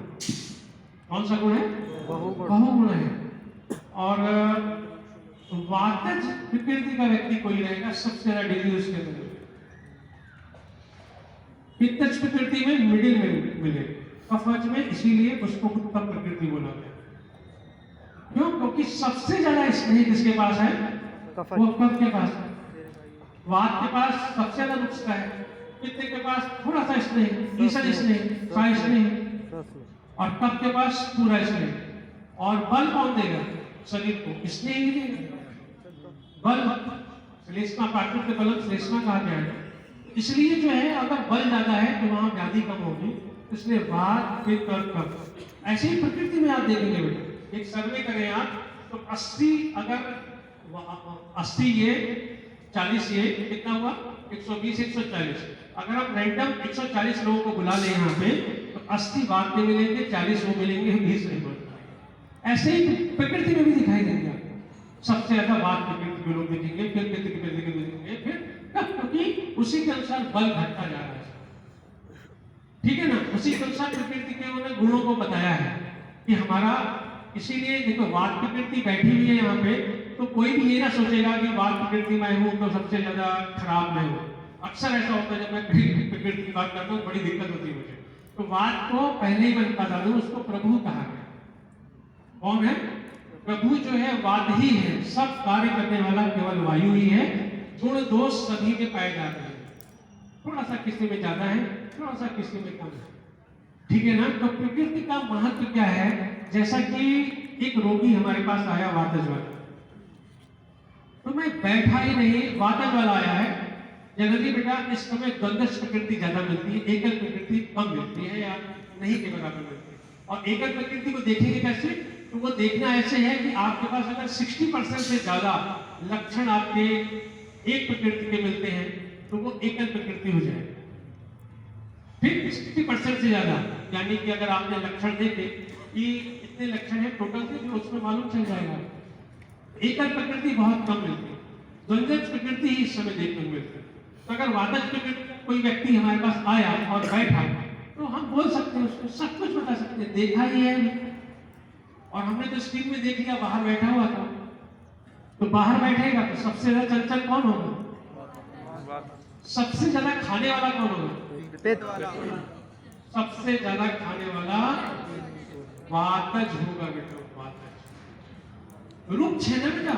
कौन सा गुण है? बहुगुण है। और वातज प्रकृति का व्यक्ति कोई रहेगा, सबसे ज्यादा डिजीज उसके अंदर। पित्तज प्रकृति में मिडिल में मिले, कफज में, इसीलिए उसको उत्तम प्रकृति बोला गया। क्यों? क्योंकि सबसे ज्यादा स्नेह किसके पास है? वो कफ के पास है। वात के पास सबसे ज्यादा नुस्खा है, पित्त के पास थोड़ा सा स्नेह, ईसद स्नेह, सा स्नेह, और कफ के पास पूरा स्नेह। और बल कौन देगा शरीर को? स्नेह ही देगा। बल श्लेष्मा, प्राकृत बलम श्लेष्मा कहा गया है। इसलिए जो है अगर बल ज्यादा है तो वहां व्याधि कम होगी, इसलिए वात, पित्त और कफ। ऐसे ही प्रकृति में आप देखेंगे बेटा, एक सर्वे करें आप तो 80 अगर 80 ये 40 ये कितना हुआ? 120, 140। अगर आप रैंडम 140 लोगों को बुला लें यहाँ पे तो 80 बात में मिलेंगे, 40 वो मिलेंगे, 20 नहीं मिलेंगे। ऐसे ही प्रकृति में भी दिखाई देंगे आपको। सबसे ज्यादा बात प्रकृति में लोग देखेंगे, फिर प्रकृति में देखेंगे, फिर क्योंकि उसी के अनुसार बल घटता जा रहा है, ठीक है ना। उसी के अनुसार प्रकृति के उन्होंने गुणों को बताया है कि हमारा, इसीलिए देखो वात प्रकृति बैठी हुई है यहाँ पे, तो कोई भी ये ना सोचेगा कि वात प्रकृति में हूँ तो सबसे ज्यादा खराब मैं हूँ। अक्सर ऐसा होता है जब मैं प्रकृति की बात करता हूँ बड़ी दिक्कत होती है मुझे, तो वात को पहले ही मैं बता दूं, उसको प्रभु कहा गया। कौन है? प्रभु जो है वात ही है, सब कार्य करने वाला केवल वायु ही है। गुण दोष सभी में पाए जाते हैं, थोड़ा सा किसी में ज्यादा है, थोड़ा सा किसी में कम है, ठीक है ना। तो प्रकृति का महत्व क्या है? जैसा कि एक रोगी हमारे पास आया वातज वाला, तो मैं बैठा ही नहीं, वातज वाला आया है, जनरली बेटा इस समय द्वंद्व प्रकृति ज्यादा मिलती है, एकल प्रकृति कम मिलती है या नहीं के बराबर मिलती है। और एकल प्रकृति को देखेंगे कैसे? तो वो देखना ऐसे है कि आपके पास अगर 60% से ज्यादा लक्षण आपके एक प्रकृति के मिलते हैं तो वो एकल प्रकृति हो जाएगा। फिर 60% से ज्यादा, यानी कि अगर आपने लक्षण देखे कि इतने लक्षण है टोटल से, जो उसमें मालूम चल जाएगा। एकल प्रकृति बहुत कम मिलती है, द्वंद्व प्रकृति ही इस समय देखने को मिलती है। तो अगर वातज प्रकृति कोई व्यक्ति हमारे पास आया और बैठा, तो हम बोल सकते हैं, उसको सब कुछ बता सकते हैं, देखा ही है। और हमने तो स्क्रीन में देख लिया, बाहर बैठा हुआ था, तो बाहर बैठेगा तो सबसे ज्यादा चंचल कौन होगा? सबसे ज्यादा खाने वाला कौन होगा? पेट वाला। सबसे ज्यादा खाने वाला वातज होगा बेटा, वातज। रूप छेना बेटा,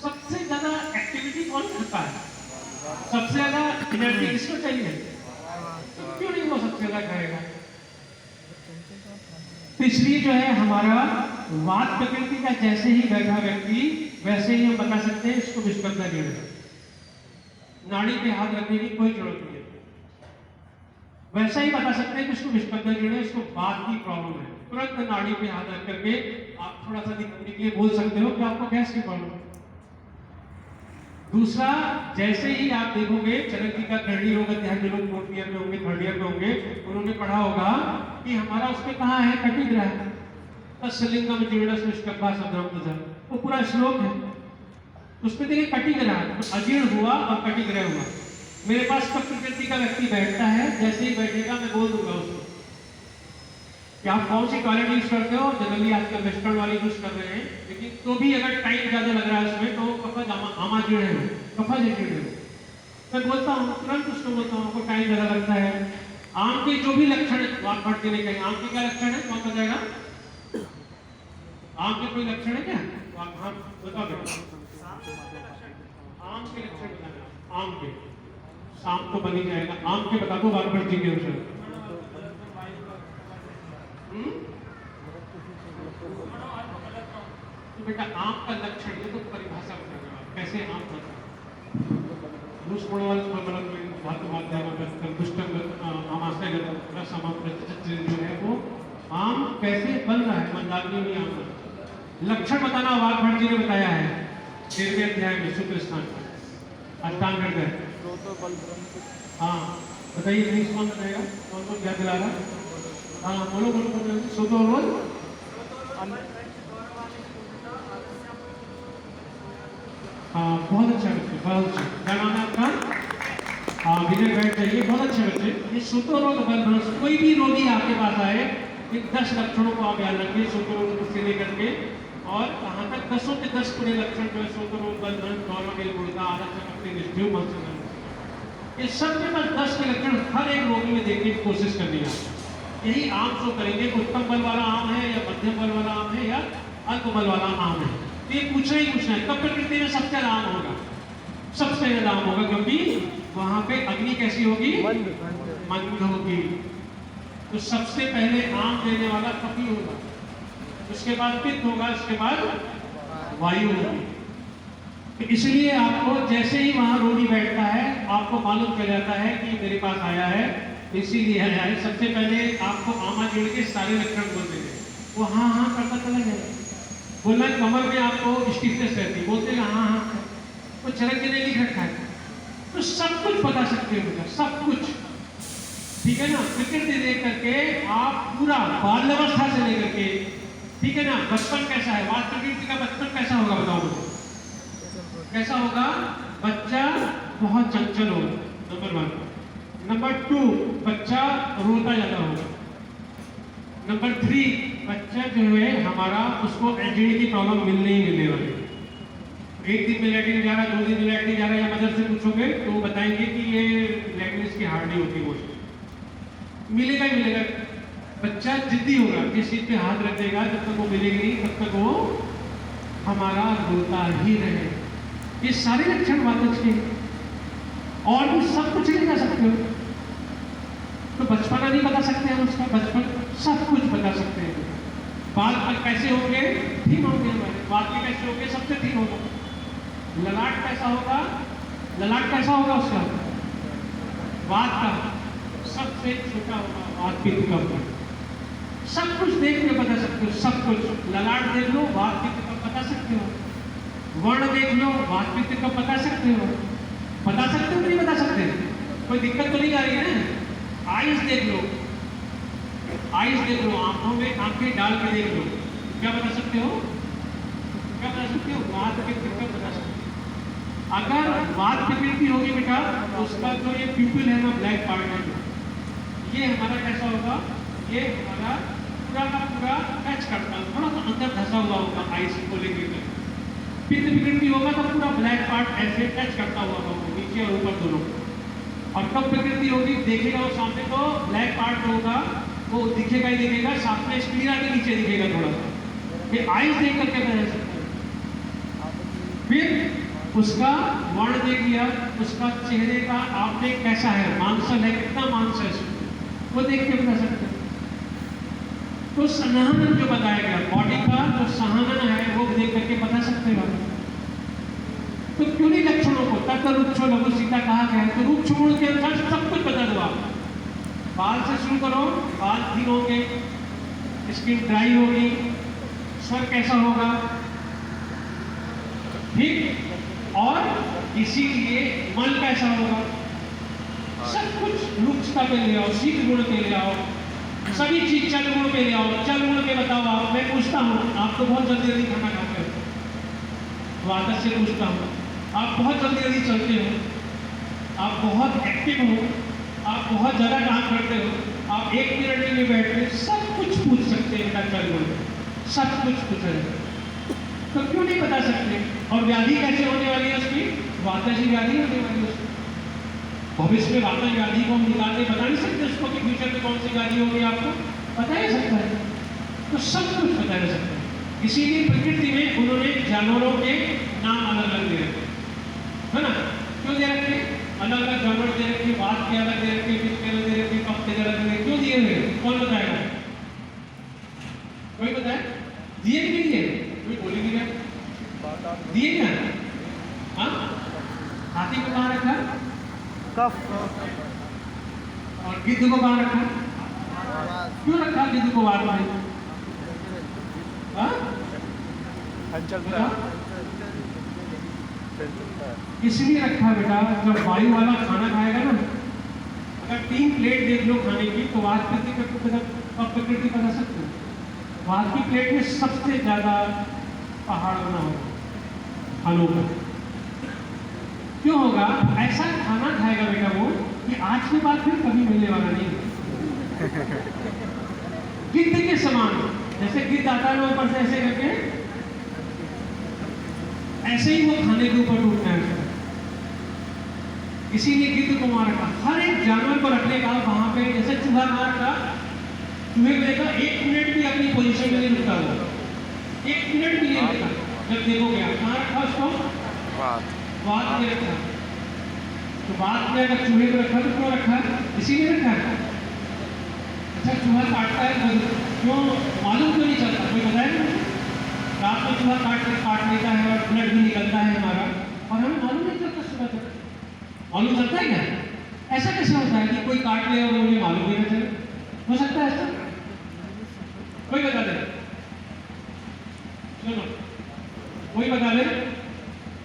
सबसे ज्यादा एक्टिविटी कौन करता है? सबसे ज्यादा एनर्जी किसको चाहिए? तो क्यों नहीं वो सबसे ज्यादा खाएगा? तो इसलिए जो है हमारा वात प्रकृति का जैसे ही बैठा व्यक्ति, वैसे ही हम बता सकते हैं इसको विस्पंदन ऋण है। नाड़ी पे हाथ रखने की कोई जरूरत नहीं है, वैसा ही बता सकते हैं कि इसको विस्पंदन ऋण है, इसको वात की प्रॉब्लम है। तुरंत नाड़ी पे हाथ रख करके आप थोड़ा सा दिखाने के लिए बोल सकते हो कि आपको गैस की प्रॉब्लम है। दूसरा, जैसे ही आप देखोगे चरक जी का 3rd ईयर होगा, ध्यान जो लोग 4th ईयर में होंगे, 3rd ईयर में होंगे, उन्होंने पढ़ा होगा कि हमारा उसमें कहाँ है? कटिग्रह है। तत्सलिंगम जीर्णस निष्कब्बा सद्रम तजा, वो पूरा श्लोक है। उसमें देखिए कटिग्रह, तो अजीर्ण हुआ और कटिग्रह हुआ। मेरे पास कब प्रकृति का व्यक्ति बैठता है, जैसे ही बैठेगा मैं बोल दूंगा उसको कि आप कौन सी टॉयलेट यूज करते हो। जनरली आजकल वेस्टर्न वाली यूज कर रहे हैं, लेकिन तो भी अगर टाइम ज्यादा लग रहा है उसमें तो कफज आमाजीर्ण है, कफज है। मैं बोलता हूँ, तुरंत उसको बोलता हूँ, आपको टाइम ज्यादा लगता है। आम के जो भी लक्षण बढ़ के नहीं, आम के क्या लक्षण है, कौन बताएगा? आम के कोई लक्षण है क्या? हाँ बताओ बेटा, आम के लक्षण बताना। आम के शाम को बनी जाएगा, आम के बता दो वानप्रस्थ जी के अनुसार। तो बेटा आम का लक्षण ये तो परिभाषा बताएगा, कैसे आम होता है। दुष्गुणवाल धातु माध्यम दुष्टम आमाशयगत रसमाप्रतिचित जो है वो आम कैसे बन रहा है, मंदाग्नि में आम बन। लक्षण बताना वानप्रस्थ जी ने बताया है 13वें अध्याय में सूत्र स्थान अष्टांग हृदय। हाँ बताइए, नहीं कौन बताएगा? कौन कौन याद दिला रहा? हाँ बोलो बोलो बोलो, सुतो बोल। हाँ बहुत अच्छा बच्चे, बहुत अच्छा। क्या नाम है आपका? हाँ विजय बैठ जाइए, बहुत अच्छे बच्चे। ये सूतोरोग बलभ्रंश, कोई भी रोगी आपके पास आए, इन 10 लक्षणों को आप याद रखिए सूतोरोग से लेकर के, और कहाँ तक 10 के 10 पूरे लक्षण जो है सूतोरोग बलभ्रंश गौरव गुणता आदत ये सब के पास 10 के लक्षण हर एक रोगी में देखने की कोशिश करनी है। यही आम शो करेंगे, उत्तम बल वाला आम है या मध्यम बल वाला आम है या अल्प बल वाला आम है। तो ये पूछना ही पूछना है, कब प्रकृति में सबसे ज्यादा आम होगा? सबसे ज्यादा आम होगा, क्योंकि वहां पे अग्नि कैसी होगी? मंद होगी। तो सबसे पहले आम देने वाला कपि होगा, उसके बाद पित्त होगा, उसके बाद वायु होगी। तो इसलिए आपको जैसे ही वहां रोगी बैठता है आपको मालूम चल जाता है कि मेरे पास आया है, इसीलिए आया है। सबसे पहले आपको आमाजीर्ण के सारे लक्षण बोल देंगे, वो हाँ हाँ करता चला जाएगा। बोलना कमर में आपको स्टिफनेस रहती है, बोलते हाँ हाँ, वो चरक जी ने लिख रखा है। तो सब कुछ बता सकते हो बेटा, सब कुछ, ठीक है ना। प्रकृति देख करके आप पूरा बाल्यावस्था से लेकर के, ठीक है ना, बचपन कैसा है, वात प्रकृति का बचपन कैसा होगा बताओ मुझे, कैसा होगा? बच्चा बहुत चंचल होगा, नंबर 1। नंबर 2, बच्चा रोता ज्यादा होगा। नंबर 3, बच्चा जो है हमारा, उसको एसिडिटी की प्रॉब्लम मिलने ही मिलने वाली। एक दिन में लैट्रिन जा रहा है, 2 दिन में लैट्रिन जा रहा है, या मदर से पूछोगे तो वो बताएंगे कि ये लैट्रिन की हार्ड नहीं होती, वो मिलेगा ही मिलेगा। बच्चा जिद्दी होगा, जिस चीज पे हाथ रख देगा जब तक वो मिलेगी नहीं तब तक वो हमारा बोलता ही रहे। ये सारे लक्षण वातज के, और भी सब कुछ नहीं कर सकते हो। तो बचपना नहीं बता सकते हम उसका, बचपन सब कुछ बता सकते हैं। बाल कैसे होंगे, ठीक होंगे हमारे बाल के, कैसे होंगे सबसे ठीक होगा। ललाट कैसा होगा, ललाट कैसा होगा उसका, बात का सबसे छोटा होगा, बात पित्त का होगा। सब कुछ देख के बता सकते हो, सब कुछ। ललाट देख लो, बात पित्त का बता सकते हो। वर्ण देख लो, बात पित्त का बता सकते हो। बता सकते हो नहीं बता सकते, कोई दिक्कत तो नहीं आ रही है ना। आइज देख लो, आइज देख लो, आंखों में आंखें डाल के देख लो, क्या बता सकते हो, क्या बता सकते हो, बात पित्त का बता सकते हो। अगर बात प्रकृति होगी बेटा, उसका जो ये प्यूपिल है ना, ब्लैक पार्ट है, ये हमारा कैसा होगा, ये हमारा पूरा का पूरा टच करता है, थोड़ा सा अंदर धसा हुआ होगा आइस को लेकर। पित्त प्रकृति होगा तो पूरा ब्लैक पार्ट ऐसे टच करता हुआ होगा, नीचे और ऊपर दोनों। और कब प्रकृति होगी, देखेगा वो सामने को ब्लैक पार्ट होगा, वो दिखेगा ही दिखेगा, सामने स्क्रीन के नीचे दिखेगा थोड़ा सा। फिर आइस देख करके बता सकते हैं। फिर उसका वर्ण देख लिया, उसका चेहरे का आपने कैसा है, मांसल है, कितना मांस है, वो देख के बता सकते हैं। तो संहनन जो बताया गया, बॉडी का जो संहनन है वो देख करके बता सकते हो। तो क्यों नहीं लक्षणों को, तब तक रुक्षो लघु सीता कहा गया है, तो रुक्ष गुण के अनुसार सब कुछ बता दो आप। बाल से शुरू करो, बाल ठीक होंगे, स्किन ड्राई होगी, स्वर कैसा होगा, ठीक, और इसीलिए मन कैसा होगा, सब कुछ रुक्ष का पे ले आओ, शीत गुण पे ले आओ, सभी चीज चल गुण पे ले आओ। चल गुण पे बताओ आप, मैं पूछता हूँ, आप तो बहुत जल्दी जल्दी खाना खाते हो, वातज से पूछता हूँ, आप बहुत जल्दी जल्दी चलते हो, आप बहुत एक्टिव हो, आप बहुत ज़्यादा काम करते हो, आप 1 मिनट के लिए बैठते, सब कुछ पूछ सकते हैं बेटा, चल गुण सब कुछ पूछ रहे हैं, तो क्यों नहीं बता सकते। और व्याधि कैसे होने वाली है उसकी, वातज ही व्याधि होने वाली है उसकी। भविष्य में वातज व्याधि को हम निकाल के बता नहीं सकते उसको कि फ्यूचर में कौन सी व्याधि होगी, आपको पता ही सकता है, तो सब कुछ पता जा सकता है। इसीलिए प्रकृति में उन्होंने जानवरों के नाम अलग अलग दे रखे है ना, क्यों दे रखे, अलग अलग जानवर दे रखे, बात के अलग दे रखे, पित्त के अलग दे रखे, कफ के अलग दे रखे, क्यों दिए हुए, कौन बताएगा, कोई बताए, दिए कि नहीं दिए, कोई बोले भी क्या दिए क्या, हाँ, हाथी को कहाँ रखा, कफ, और गिद्ध को कहाँ रखा, क्यों रखा गिद्ध को बाद में, चलता है, इसलिए रखा बेटा, जब वायु वाला खाना खाएगा ना, अगर 3 प्लेट देख लो खाने की, तो वात प्रकृति बता सकते हो। वात की प्लेट में सबसे ज्यादा पहाड़ बना होगा फलों का, क्यों होगा, ऐसा खाना खाएगा बेटा वो कि आज के बाद फिर कभी मिलने वाला नहीं। गिद्ध के समान, जैसे गिद्ध आता है ना ऊपर से ऐसे करके, ऐसे ही वो खाने के ऊपर टूटना है। इसीलिए गिद्ध को वहां रखा, हर एक जानवर को रखने का वहां पे, जैसे चूहा कहाँ रखा, चूहे को देखा 1 मिनट भी अपनी पोजीशन में नहीं रुका हुआ, 1 मिनट भी नहीं रुका, जब देखोगे आप कहाँ रखा उसको, बात में रखा। तो बात में अगर चूहे को रखा तो क्यों रखा, इसीलिए रखा है। अच्छा चूहा काटता है क्यों, मालूम क्यों नहीं चलता, कोई बताए, रात में चूहा काट लेता है और ब्लड भी निकलता है हमारा, और हमें मालूम नहीं चलता, सुबह तक मालूम चलता है क्या, ऐसा कैसे होता है कि कोई काट ले और मुझे मालूम नहीं चले, हो सकता है ऐसा, कोई बता दे, सुनो कोई बता दे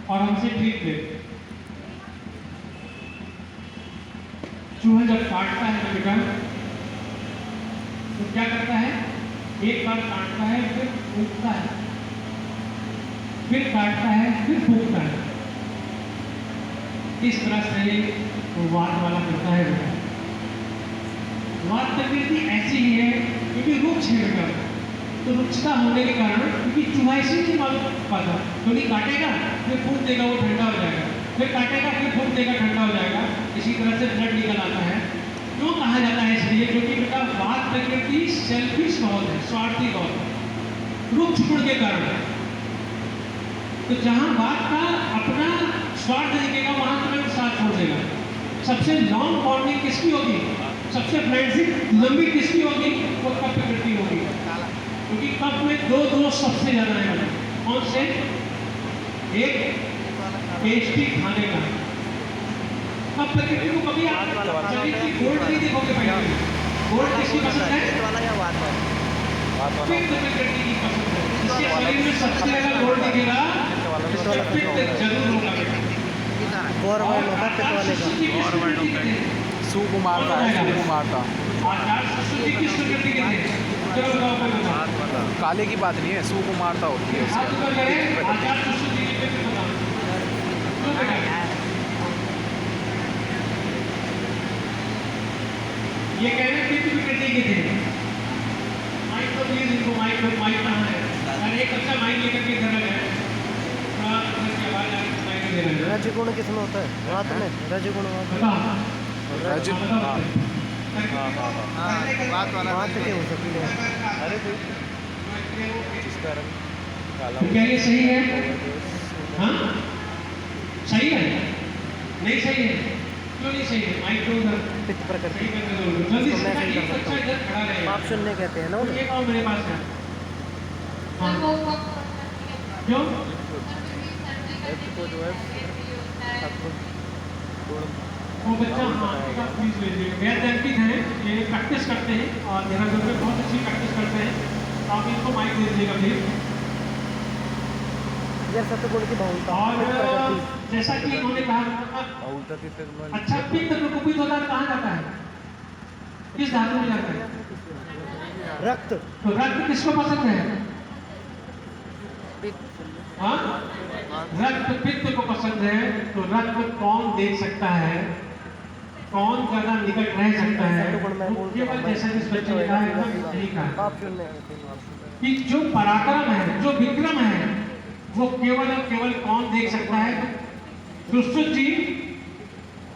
और हमसे ट्रीट ले। चूहा जब काटता है ना बेटा, तो क्या करता है, एक बार काटता है, फिर फूंकता है, फिर काटता है, फिर फूंकता है, इस तरह से वो वात वाला करता है बेटा। वात प्रकृति ऐसी ही है क्योंकि रुक्ष है बेटा, तो रुक्षता होने के कारण, क्योंकि चूहा इसी नहीं मालूम पाता, क्योंकि काटेगा फिर फूंक देगा, वो ठंडा हो जाएगा, फिर काटेगा फिर फूंक देगा, ठंडा हो जाएगा, इसी तरह से ब्लड निकल आता है। क्यों कहा जाता है इसलिए क्योंकि बेटा वात प्रकृति सेल्फिश बहुत है, स्वार्थी बहुत है, रुख छुड़ के कारण। तो जहां वात का अपना स्वार्थ दिखेगा वहां तुम्हें साथ छोड़ देगा। सबसे लॉन्ग बॉन्डिंग किसकी होगी, सबसे फ्रेंडशिप लंबी किसकी होगी, वो कप प्रकृति होगी, क्योंकि कप में दो दोस्त सबसे ज्यादा है। कौन से? एक टेस्टी खाने का। कप प्रकृति को कभी आप शरीर की गोल्ड नहीं देखोगे पहले। गोल्ड किसकी पसंद है? पित्त प्रकृति की पसंद है। जिसके शरीर में सबसे ज्यादा गोल्ड दिखेगा उसका पित्त जरूर होगा बेटा। गौरवर्ण होता पित्त वाले का, सुकुमार का है, सुकुमार का। आचार संस्कृति किस प्रकृति के थे? चलो बताओ कोई बताओ। काले की बात नहीं है, सुकुमारता होती है हाथ उसके ऊपर करें, आचार संस्कृति के थे बताओ। क्यों बेटा? ये कह रहे पित्त प्रकृति के थे। माइक तो प्लीज इनको माइक कहाँ है? अरे एक अच्छा माइक लेकर के इधर आ जाए। थोड़ा इधर की आवाज आ रही है, माइक दे रहे हैं। रजगुण किसमें होता है? वात में रजगुण बताओ। रज वात के हो सकती है। अरे जिसका रंग काला तो क्या ये सही है? हाँ सही है? नहीं सही है? क्यों नहीं सही है? माइक तो उधर पित्त प्रकृति सही करने दो। जल्दी तो से मैं सही एक कर बच्चा सकता इधर खड़ा हूँ। रहेगा। आप शून्य कहते हैं ना तो ये कौन मेरे पास है? हाँ क्यों? को जो है वो बच्चा हाँ प्लीज लीजिए। गैर दंपित है, ये प्रैक्टिस करते हैं और देहरादून में बहुत अच्छी प्रैक्टिस करते हैं। तो आप इनको माइक दे दीजिएगा प्लीज। यह सत्गुण की बहुलता और पित्त प्रकृति। जैसा कि इन्होंने कहा, उल्टा तितर अच्छा पित्त प्रकोपित होता है कहाँ जाता है? किस धातु में जाता है? रक्त तो रक्त किसको पसंद है? हाँ रक्त पित्त को पसंद है। तो रक्त कौन देख सकता है, कौन ज्यादा निकट रह सकता है? तो केवल जैसा जिस बच्चे ने कहा एकदम सही कहा आप शून्य कहते हैं। कि जो पराक्रम है, जो विक्रम है, वो केवल और केवल कौन देख सकता है? दुष्ट जी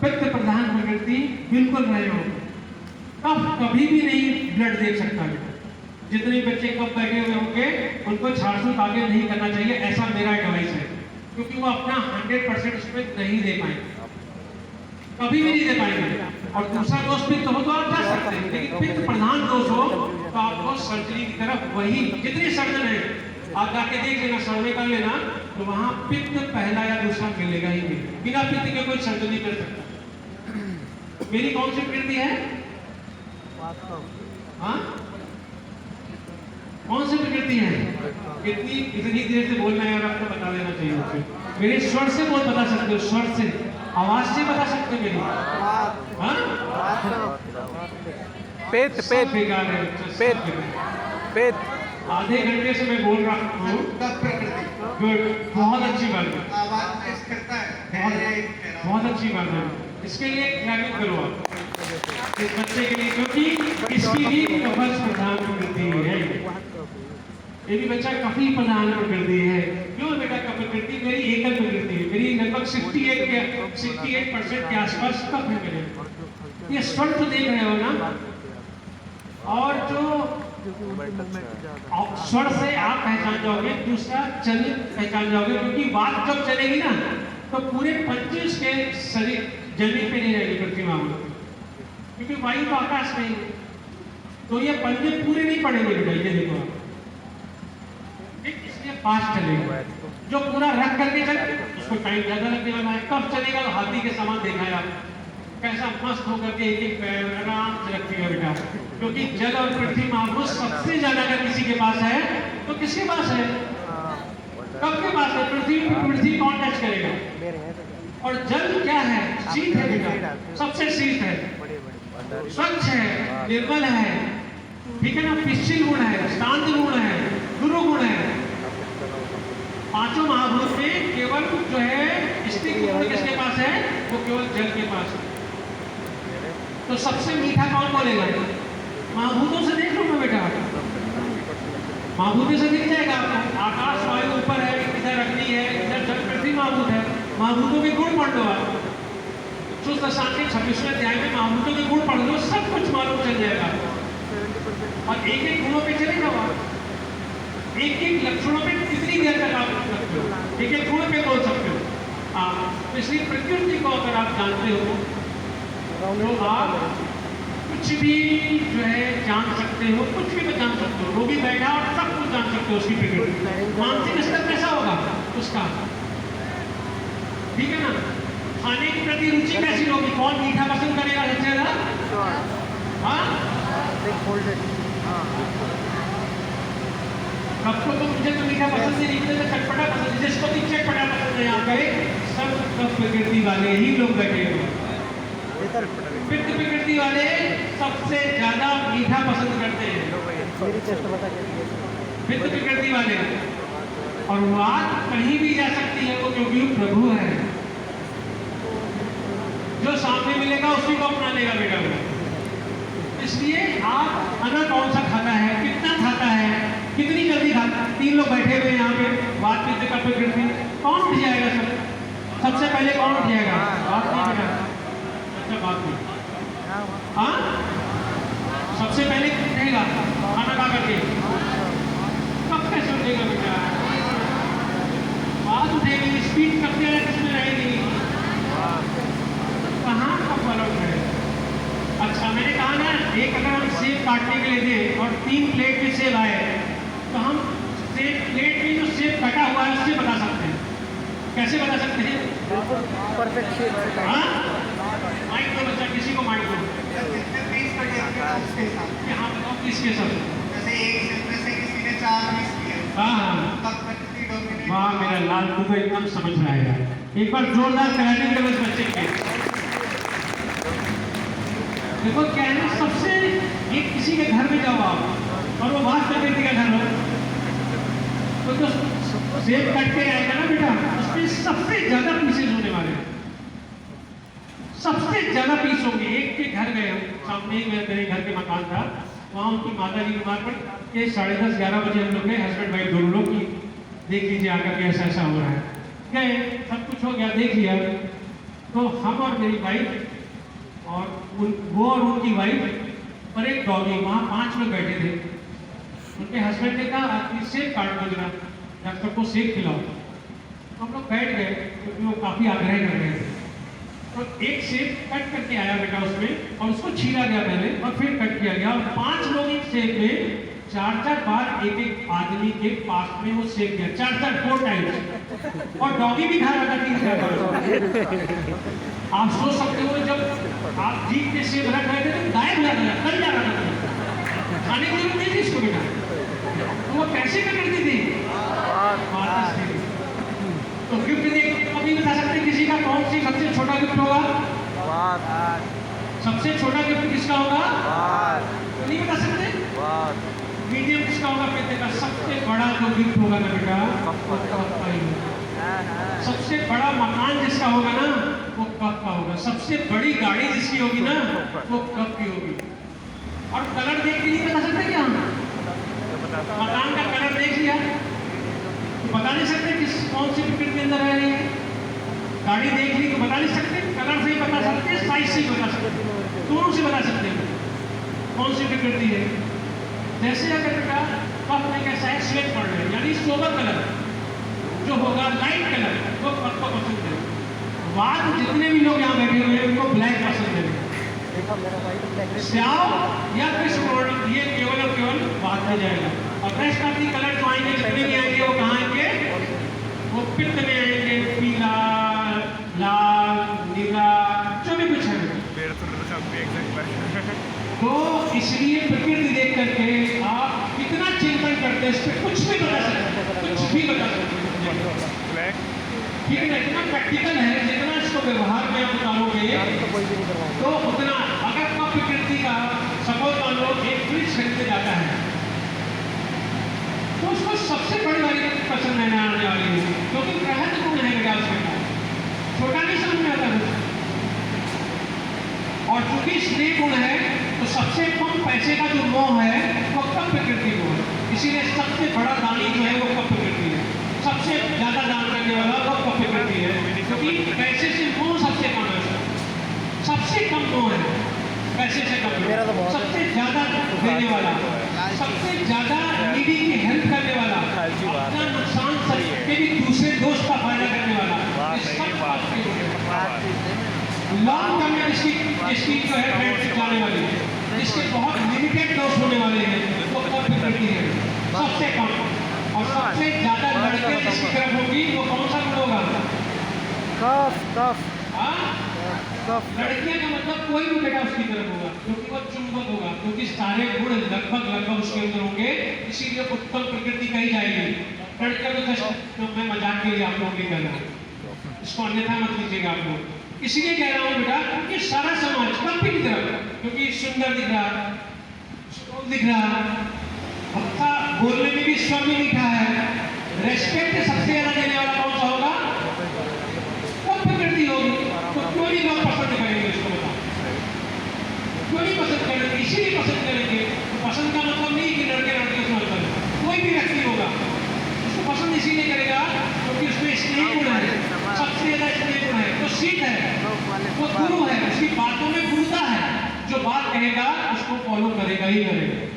पित्त प्रधान प्रकृति बिल्कुल रहे हो, कब कभी भी नहीं ब्लड देख सकता है। जितने बच्चे कब बैठे हुए होंगे उनको झाड़फूक आगे नहीं करना चाहिए, ऐसा मेरा एडवाइस है, क्योंकि वो अपना 100% उसमें नहीं दे पाएंगे, कभी भी नहीं दे पाएंगे। और दूसरा दोष पित्त हो तो आप जा सकते हैं, लेकिन पित्त प्रधान दोष हो तो आपको सर्जरी की तरफ, वही जितने सर्जन है आप जाके देख लेना, सर्वे कर लेना, तो वहां पित्त पहला या दूसरा मिलेगा ही मिलेगा। बिना पित्त के कोई सर्जरी कर सकता। मेरी कौन सी प्रकृति है? हाँ कौन सी प्रकृति है? इतनी देर से बोलना है और आपको बता देना चाहिए मुझे। मेरे स्वर से बहुत बता सकते हो, स्वर से, आवाज से बता सकते हो मेरी। हाँ पेट सब पेट बेकार है, पेट पेट आधे घंटे से मैं बोल रहा हूँ। गुड, बहुत अच्छी बात है, बहुत अच्छी बात है। इसके लिए क्लैपिंग करो आप इस बच्चे के लिए, क्योंकि इसकी भी कफल प्रधान प्रकृति है। ये भी बच्चा कफी प्रधान प्रकृति है। क्यों बेटा कफ प्रकृति मेरी एकल प्रकृति है, मेरी लगभग 68% के आसपास कफ है मेरे। ये स्वर तो देख रहे हो ना, और जो स्वर से आप पहचान जाओगे, दूसरा चल पहचान जाओगे, क्योंकि बात जब चलेगी ना तो पूरे 25 के शरीर जमीन पे नहीं रहेगी पृथ्वी में, क्योंकि वायु तो आकाश में ही, तो ये पंजे पूरे नहीं पड़ेंगे बेटा। ये देखो आप, इसलिए फास्ट चलेगा। जो पूरा रख करके चले उसको टाइम ज्यादा लगने वाला है। कब चलेगा तो हाथी के समान देखा है आप, कैसा मस्त होकर के एक एक पैर आराम से रखिएगा बेटा, क्योंकि जल और पृथ्वी महाभूत सबसे ज्यादा अगर किसी के पास है तो किसके पास है? कब के पास है? पृथ्वी कौन टच करेगा? और जल क्या है? शीत है बेटा, सबसे शीत है, स्वच्छ है, निर्मल है, ठीक है ना, पिछल गुण है, शांत गुण है, गुरु गुण है। पांचों महाभूत में केवल जो है स्त्री गुण किसके पास है? वो केवल जल के पास है। तो सबसे मीठा कौन बोलेगा? महाभूतों से देख लो ना बेटा, महाभूतों से दिख जाएगा आपको। आकाश वायु ऊपर है, इधर अग्नि है, इधर जल पृथ्वी महाभूत है, महाभूतों के गुण पढ़ लो आप। विष्णु दशा के 26वें अध्याय में महाभूतों के गुण पढ़ लो, सब कुछ मालूम चल जाएगा। और एक एक गुणों पे चले जाओ आप, एक एक लक्षणों पे कितनी देर तक आप बोल सकते हो, एक एक गुण पे बोल सकते हो। इसलिए प्रकृति को अगर आप जानते हो तो आप कुछ भी जो है जान सकते हो, कुछ भी जान सकते हो। रोगी बैठा और सब कुछ जान सकते हो उसकी प्रकृति। मानसिक स्तर कैसा होगा उसका, ठीक है ना। खाने की प्रति रुचि कैसी होगी, कौन मीठा पसंद करेगा सबसे ज्यादा? हाँ, सबको तो मुझे तो मीठा पसंद नहीं, मुझे तो चटपटा पसंद है। जिसको भी चटपटा पसंद है यहाँ पे सब प्रकृति वाले ही लोग बैठे हुए। पित्त प्रकृति वाले सबसे ज्यादा मीठा पसंद करते हैं, पित्त प्रकृति वाले। और बात कहीं भी जा सकती है वो, क्योंकि वो प्रभु है। जो सामने मिलेगा उसी को अपना लेगा बेटा वो। इसलिए आप खाना कौन सा खाता है, कितना खाता है, कितनी जल्दी खाता है। 3 लोग बैठे हुए यहाँ पे, बात पित्त का प्रकृति, कौन उठ जाएगा सबसे पहले कौन उठ जाएगा? बात नहीं बेटा, अच्छा बात नहीं। हाँ, सबसे पहले उठेगा खाना खा करके, कब कैसे उठेगा बेटा? बात उठेगी, स्पीड करते रहे, किसमें रहेगी, कहाँ कब वाला उठेगा? अच्छा, मैंने कहा ना, एक अगर हम सेब काटने के लिए दें और 3 प्लेट में सेब आए तो हम सेब प्लेट में जो सेब कटा हुआ है उससे बता सकते हैं। कैसे बता सकते हैं? Perfect shape. हाँ, माइक दो बच्चा, किसी को माइक दो। हाँ बताओ किसके सब? जैसे एक सेब में से किसी ने 4 पीस किए, हाँ हाँ, तब प्रकृति डोमिनेट। वाह मेरा लाल, तू तो एकदम समझ रहा है यार। एक बार जोरदार कराने के बस बच्चे के। देखो क्या है ना, सबसे एक किसी के घर में जाओ आप और वो बात प्रकृति का घर हो, तो जो सेब कट के आएगा ना बेटा, उसमें सबसे ज्यादा पीसेज होने वाले हैं, सबसे ज्यादा पीस होंगे। एक के घर गए हम, सामने ही मेरे घर के मकान था, वहाँ उनकी माता जी बीमार पड़ के 10:30-11 बजे हम लोग गए, हस्बैंड वाइफ दोनों लोग की, देख लीजिए आकर के ऐसा ऐसा हो रहा है। गए, सब कुछ हो गया, देख लिया। तो हम और मेरी वाइफ और वो और उनकी वाइफ और एक डॉगी, वहाँ 5 लोग बैठे थे। उनके हस्बैंड ने कहा आप सेब काट दो जरा, डॉक्टर को सेब खिलाओ। हम लोग बैठ गए क्योंकि वो काफ़ी आग्रह कर रहे थे। तो एक सेब कट करके आया बेटा उसमें, और उसको छीला गया पहले और फिर कट किया गया, और 5 लोग एक सेब में 4-4 बार एक एक आदमी के पास में वो सेब गया, 4 टाइम्स। और डॉगी भी खा रहा था 3-4 बार। आप सोच सकते हो जब आप जीप के सेब रख रहे थे तो गायब हो जाता था, कल जा रहा था, खाने की जरूरत नहीं थी इसको बेटा। तो वो कैसे करती थी? तो गिफ्ट देख कभी बता सकते किसी का कौन सी सबसे छोटा गिफ्ट होगा? सबसे छोटा गिफ्ट किसका होगा? नहीं बता सकते। मीडियम किसका होगा? बेटे का। सबसे बड़ा जो गिफ्ट होगा ना बेटा वो कप का ही होगा। सबसे बड़ा मकान जिसका होगा ना वो कप का होगा। सबसे बड़ी गाड़ी जिसकी होगी ना वो कप की होगी। और कलर देख के नहीं बता सकते क्या? मकान का कलर देख लिया बता नहीं सकते किस कौन सी प्रकृति के अंदर रह रही है। गाड़ी देख ली तो बता नहीं सकते, कलर से ही बता सकते, साइज से ही बता सकते, दोनों से बता सकते हैं कौन सी प्रकृति है। जैसे अगर बेटा कप में कैसा है, श्वेत पड़ रहे यानी सोबर कलर जो होगा, लाइट कलर वो कप को पसंद है। बाद जितने भी लोग यहाँ बैठे हुए हैं उनको ब्लैक पसंद है, श्याम या कृष्ण, ये केवल और केवल बाद में जाएगा। और रेस्ट ऑफ दी कलर जो आएंगे जितने भी आएंगे वो कहाँ आएंगे? वो पित्त में आएंगे, पीला, लाल, नीला, जो भी कुछ है। तो इसलिए प्रकृति देख करके आप कितना चिंतन करते हैं, इस पर कुछ भी बता सकते हैं, कुछ भी बता सकते हैं। ठीक है, इतना प्रैक्टिकल है, जितना इसको व्यवहार में आप उतारोगे तो उतना। अगर आप प्रकृति का सपोज मान लो एक फ्रिज खरीदने जाता है तो उसको सबसे बड़ी वाली पसंद रहने आने वाली है, क्योंकि बृहद गुण है बेटा उसके, छोटा नहीं समझ में आता है। और चूंकि स्नेह गुण है तो सबसे कम पैसे का जो मोह है वो कप प्रकृति को है। इसीलिए सबसे बड़ा दानी जो है वो कप प्रकृति है, सबसे ज्यादा दान करने वाला वो कप प्रकृति है, क्योंकि पैसे से मोह सबसे कम है। मेरा तो बहुत है। सबसे ज्यादा देने वाला, सबसे ज्यादा नीडी की हेल्प करने वाला, अपना नुकसान सबके भी दूसरे दोस्त का फायदा करने वाला, ये सब आपके लॉन्ग टर्म में इसकी जो है फ्रेंडशिप जाने वाली है, इसके बहुत लिमिटेड दोस्त होने वाले हैं, वो कब प्रकृति है सबसे कम, और सबसे ज्यादा लड़के जिसकी तरफ होगी वो कौन सा गुण होगा? कफ कफ हाँ? कफ लड़कियां का मतलब कोई भी बेटा उसकी तरफ होगा, क्योंकि वो चुंबक होगा, क्योंकि सारे गुण लगभग उसके अंदर होंगे, इसीलिए उत्तम प्रकृति कही जाएगी। लड़कियों को जस्ट तो मैं मजाक के लिए आप लोगों की कर रहा हूँ, इसको अन्यथा मत लीजिएगा आप लोग। इसीलिए कह रहा हूँ बेटा, क्योंकि सारा समाज कभी की तरफ, क्योंकि सुंदर दिख रहा, स्ट्रॉन्ग दिख रहा, अच्छा बोलने में भी स्वर में मीठा है, रेस्पेक्ट सबसे ज्यादा देने वाला कौन सा होगा? कब प्रकृति होगी? तो क्यों नहीं लोग पसंद करेंगे इसको? बताओ क्यों नहीं पसंद करेंगे? इसीलिए पसंद करेंगे। तो पसंद का मतलब नहीं कि लड़के लड़के से मतलब, कोई भी व्यक्ति होगा उसको पसंद इसीलिए करेगा क्योंकि उसमें स्नेह गुण है, सबसे ज्यादा स्नेह गुण है, वो शीत है, वो गुरु है, उसकी बातों में गुरुता है, जो बात कहेगा उसको फॉलो करेगा ही करेगा।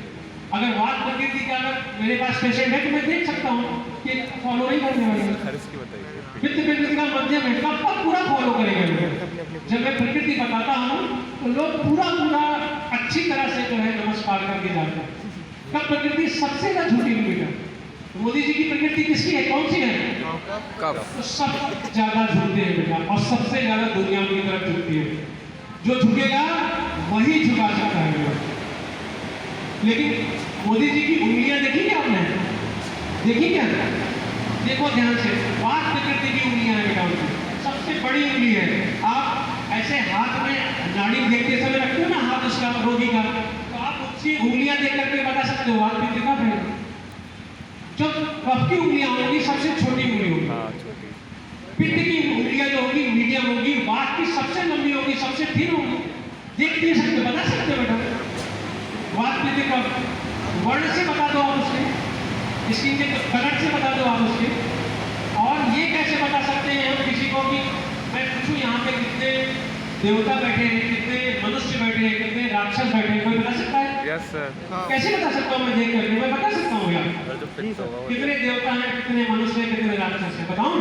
अगर वाद प्रकृति का अगर मेरे पास पेशेंट है तो मैं देख सकता हूँ कि फॉलो नहीं करने वाले, वित्त प्रकृति का मध्यम है, कब तक पूरा फॉलो करेगा। जब मैं प्रकृति बताता हूँ तो लोग पूरा अच्छी तरह से जो है नमस्कार करके जाते हैं। कब प्रकृति सबसे ज्यादा झूठी हुई बेटा? मोदी जी की प्रकृति किसकी है, कौन सी है? तो सबसे ज्यादा झूठे हैं बेटा, और सबसे ज्यादा दुनिया की तरफ झुकती है। जो झुकेगा वही झुका सकता है बेटा। लेकिन मोदी जी की उंगलियां देखी क्या आपने? देखी क्या? देखो ध्यान से, वाद प्रकृति की उंगलियां हैं बेटा, उनकी सबसे बड़ी उंगली है। आप ऐसे हाथ में नाड़ी देखते समय रखते हो ना हाथ उसका रोगी का, तो आप उसकी उंगलियां देख करके बता सकते हो वाद प्रकृति कब है। जो कफ की उंगलियां होंगी सबसे छोटी उंगली होगी, पित्त की उंगलियां जो होगी मीडियम होगी, वाद की सबसे लंबी होगी, सबसे थिन होगी। देख नहीं सकते, बता सकते बेटा वाद प्रकृति कब? वर्ण से बता दो आप उसके, स्किन के कलर से बता दो आप उसके। और ये कैसे बता सकते हैं हम किसी को कि मैं पूछूं यहाँ पे कितने देवता बैठे हैं, कितने मनुष्य बैठे हैं, कितने राक्षस बैठे हैं, कोई बता सकता है? Yes sir. कैसे बता सकता हूँ मैं देख करके? मैं बता सकता हूँ यार, कितने देवता हैं, कितने मनुष्य हैं, कितने राक्षस हैं, बताऊँ?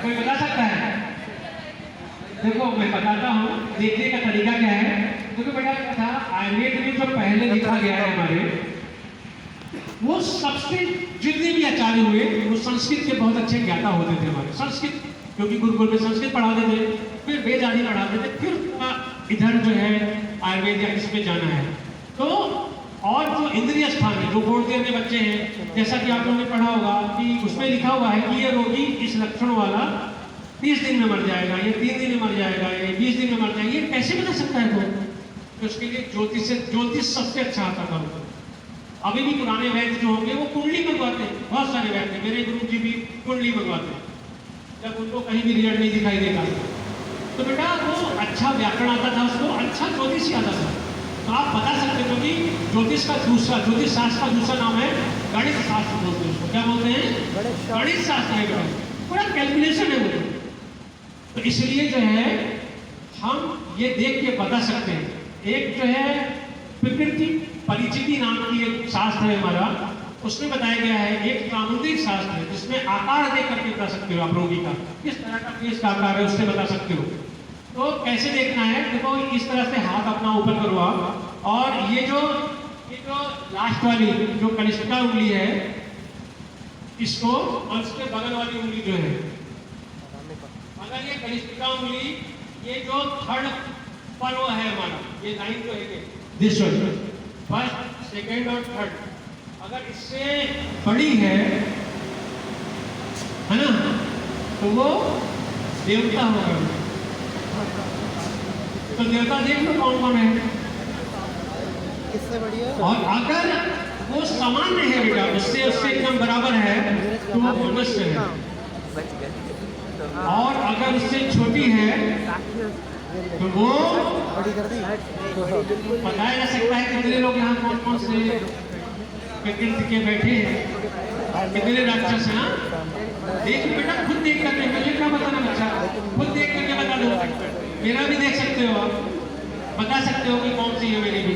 कोई बता सकता है? देखो मैं बताता हूँ, देखने का तरीका क्या है। देखो बेटा था आयुर्वेद में जो पहले लिखा गया है हमारे, वो सबसे जितने भी आचार्य हुए वो संस्कृत के बहुत अच्छे ज्ञाता होते थे हमारे। संस्कृत क्योंकि गुरुकुल में संस्कृत पढ़ाते थे, फिर वेद आदि पढ़ाते थे, फिर इधर जो है आयुर्वेद या किसी पे जाना है तो। और जो इंद्रिय स्थान है, जो बोर्ड के बच्चे हैं, जैसा कि आप लोगों ने पढ़ा होगा कि उसमें लिखा हुआ है कि ये रोगी इस लक्षण वाला 30 दिन में मर जाएगा, ये 3 दिन में मर जाएगा, ये 20 दिन में मर जाएगा, ये कैसे बता सकता है कोई? तो उसके लिए ज्योतिष सबसे अच्छा आता था। अभी भी पुराने वैद्य जो होंगे वो कुंडली मंगवाते हैं, बहुत सारे वैद्य, मेरे गुरु जी भी कुंडली मंगवाते हैं जब उनको कहीं भी रिजल्ट नहीं दिखाई देता। तो बेटा वो अच्छा व्याकरण आता था उसको, अच्छा ज्योतिष ही आता था। तो आप बता सकते हो कि ज्योतिष शास्त्र का दूसरा नाम है गणित शास्त्र बोलते हैं उसको। क्या बोलते हैं? गणित शास्त्र है बेटा, पूरा कैलकुलेशन है वो। तो इसलिए जो है हम ये देख के बता सकते हैं। एक जो है प्रकृति परिचिति नाम की एक शास्त्र है हमारा, उसमें बताया गया है। एक सामुद्रिक शास्त्र है जिसमें आकार देख करके बता सकते हो आप रोगी का किस तरह का फेस का आकार है, उससे बता सकते हो। तो कैसे देखना है? देखो इस तरह से हाथ अपना ऊपर करो आप, और ये जो लास्ट वाली जो कनिष्ठिका उंगली है इसको, और इसके बगल वाली उंगली जो है, अगर ये कनिष्ठिका उंगली, ये जो थर्ड पर्व है हमारा, ये लाइन जो है दिस वन, फर्स्ट सेकेंड और थर्ड, अगर इससे बड़ी है ना, तो वो देवता होगा। तो देवता देख लो कौन कौन है। किससे बढ़िया? और अगर वो सामान्य है बेटा, उससे एकदम बराबर है, तो वो मनुष्य है। और अगर उससे छोटी है तो वो बड़ी कर दी। बताया जा सकता है कितने लोग यहाँ कौन कौन से प्रकृति के बैठे हैं, कितने राक्षस हैं। देख बेटा, खुद देख करके, मुझे क्या बताना बच्चा, खुद देख करके बता दो। मेरा भी देख सकते हो आप, बता सकते हो कि कौन सी है मेरी भी,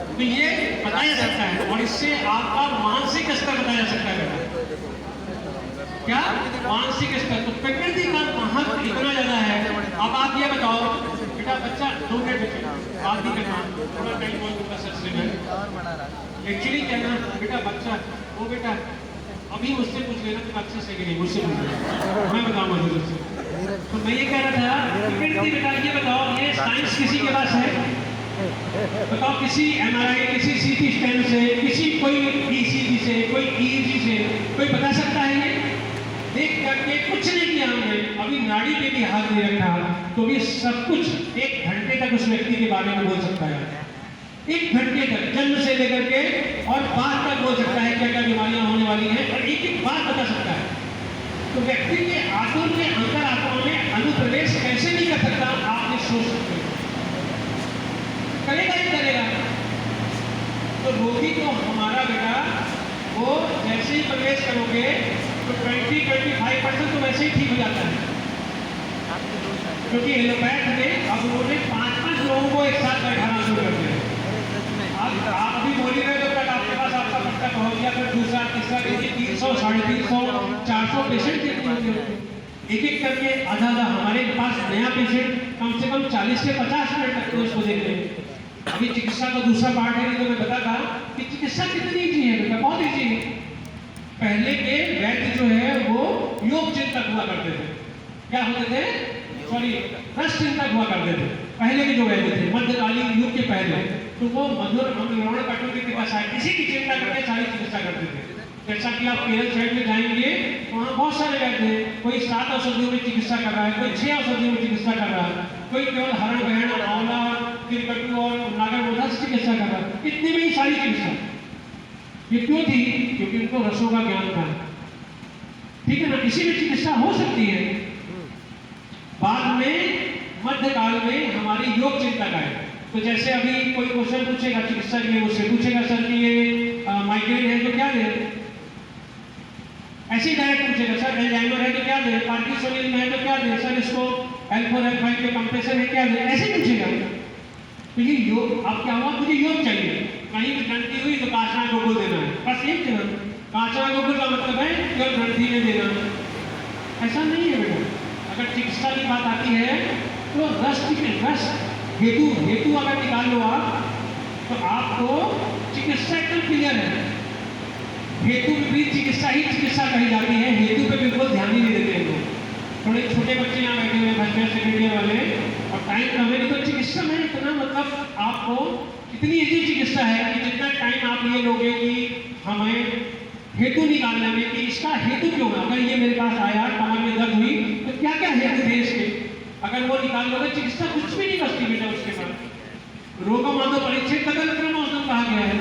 तो ये बताया सकता है और इससे आपका मानसिक स्तर बताया सकता है बेटा। क्या मानसिक स्तर, तो प्रकृति का महत्व इतना ज्यादा है। अब आप ये बताओ बेटा, बच्चा 2 मिनट बच्चे बात नहीं करना, थोड़ा टाइम बहुत दूंगा सर से मैं। एक्चुअली क्या ना बेटा, बच्चा वो बेटा अभी मुझसे पूछ लेना तो अच्छे से कि नहीं, मुझसे पूछ लेना, मैं बताऊंगा जरूर से। तो मैं ये कह रहा था प्रकृति बेटा, ये बताओ ये साइंस किसी के पास है? बताओ किसी MRI, किसी CT स्कैन से, किसी कोई ECG से, कोई EEG से कोई बता सकता है ये? देख करके कुछ नहीं किया हमने, अभी नाड़ी पे भी हाथ नहीं रखा, तो भी सब कुछ 1 घंटे तक उस व्यक्ति के बारे में बोल सकता है। 1 घंटे तक जन्म से लेकर के और बाद तक बोल सकता है क्या क्या बीमारियां होने वाली हैं, और एक बात बता सकता है। तो व्यक्ति के आत्मा के अंतर आत्मा में अनुप्रवेश कैसे नहीं कर सकता, आपने सोच सकते हो? करेगा ही करेगा। तो रोगी तो हमारा बेटा, वो जैसे ही प्रवेश करोगे तो 20-25% तो वैसे ही ठीक हो जाता है, क्योंकि एलोपैथ में अब उन्होंने 5-5 लोगों को एक साथ बैठाना शुरू कर दिया। आप अभी बोल रहे हो, तब तक आपके पास आपका बच्चा पहुंच गया, फिर दूसरा तीसरा, 300, 350, 400 पेशेंट देखते होंगे एक करके, आधा हमारे पास नया पेशेंट कम से कम 40 से 50 मिनट तक तो उसको देखते हैं। अभी चिकित्सा का दूसरा पार्ट है, तो मैं बता था कि चिकित्सा कितनी ईजी है बेटा, बहुत ईजी है। पहले के वैद्य जो है वो योग चिंतक हुआ करते थे। क्या होते थे? सॉरी, रस चिंतक हुआ करते थे पहले के जो वैद्य थे, मध्यकालीन युग के पहले। तो वो मधुर अम्ल कटोरी के पास आए, किसी की चिंता करके सारी चिकित्सा करते थे। जैसा कि आप केरल साइड में जाएंगे, वहाँ बहुत सारे वैद्य हैं, कोई 7 औषधियों में चिकित्सा कर रहा है, कोई 6 औषधियों में चिकित्सा कर रहा है, कोई केवल हरण बहन, आंवला, तिलकट्टू और नागरमोधा से चिकित्सा कर रहा है। इतनी में ही सारी चिकित्सा। ये क्यों थी? क्योंकि उनको रसों का ज्ञान था। ठीक है ना, इसी में चिकित्सा हो सकती है। बाद में मध्यकाल में हमारी योग चिंतक आए। तो जैसे अभी कोई क्वेश्चन पूछेगा चिकित्सा के लिए, मुझसे पूछेगा सर कि ये माइग्रेन है तो क्या दें, ऐसे ही डायरेक्ट पूछेगा सर एल्जाइमर है तो क्या दें, पार्किंसनिज्म है तो क्या दें, सर इसको L4 L5 के कंप्रेशन है क्या दें, ऐसे पूछेगा। तो ये योग, अब क्या हुआ, मुझे योग चाहिए, कहीं भी ग्रंथि हुई तो काचना गोकुल देना है, बस एक देना। काचना गोकुल का मतलब है केवल ग्रंथि में देना, ऐसा नहीं है बेटा। अगर चिकित्सा की बात आती है तो रस हेतु अगर निकाल लो आप, तो आपको चिकित्सा एकदम क्लियर है। हेतु विपरीत चिकित्सा ही चिकित्सा कही जाती है, हेतु पे बिल्कुल ध्यान ही नहीं देते हैं लोग। थोड़े छोटे बच्चे यहाँ बैठे हुए फर्स्ट ईयर सेकेंड ईयर वाले, और टाइम कम है, तो चिकित्सा में इतना मतलब आपको इतनी ईजी चिकित्सा है कि जितना टाइम आप ये लोगे कि हमें हेतु निकालने में कि इसका हेतु क्यों है। अगर ये मेरे पास आया, कमर में दर्द हुई, तो क्या क्या हेतु थे इसके, अगर वो निकाल लोगे चिकित्सा कुछ भी नहीं बचती बेटा उसके बाद। रोगो माधो परीक्षित कदल क्रम औषधम कहा गया है।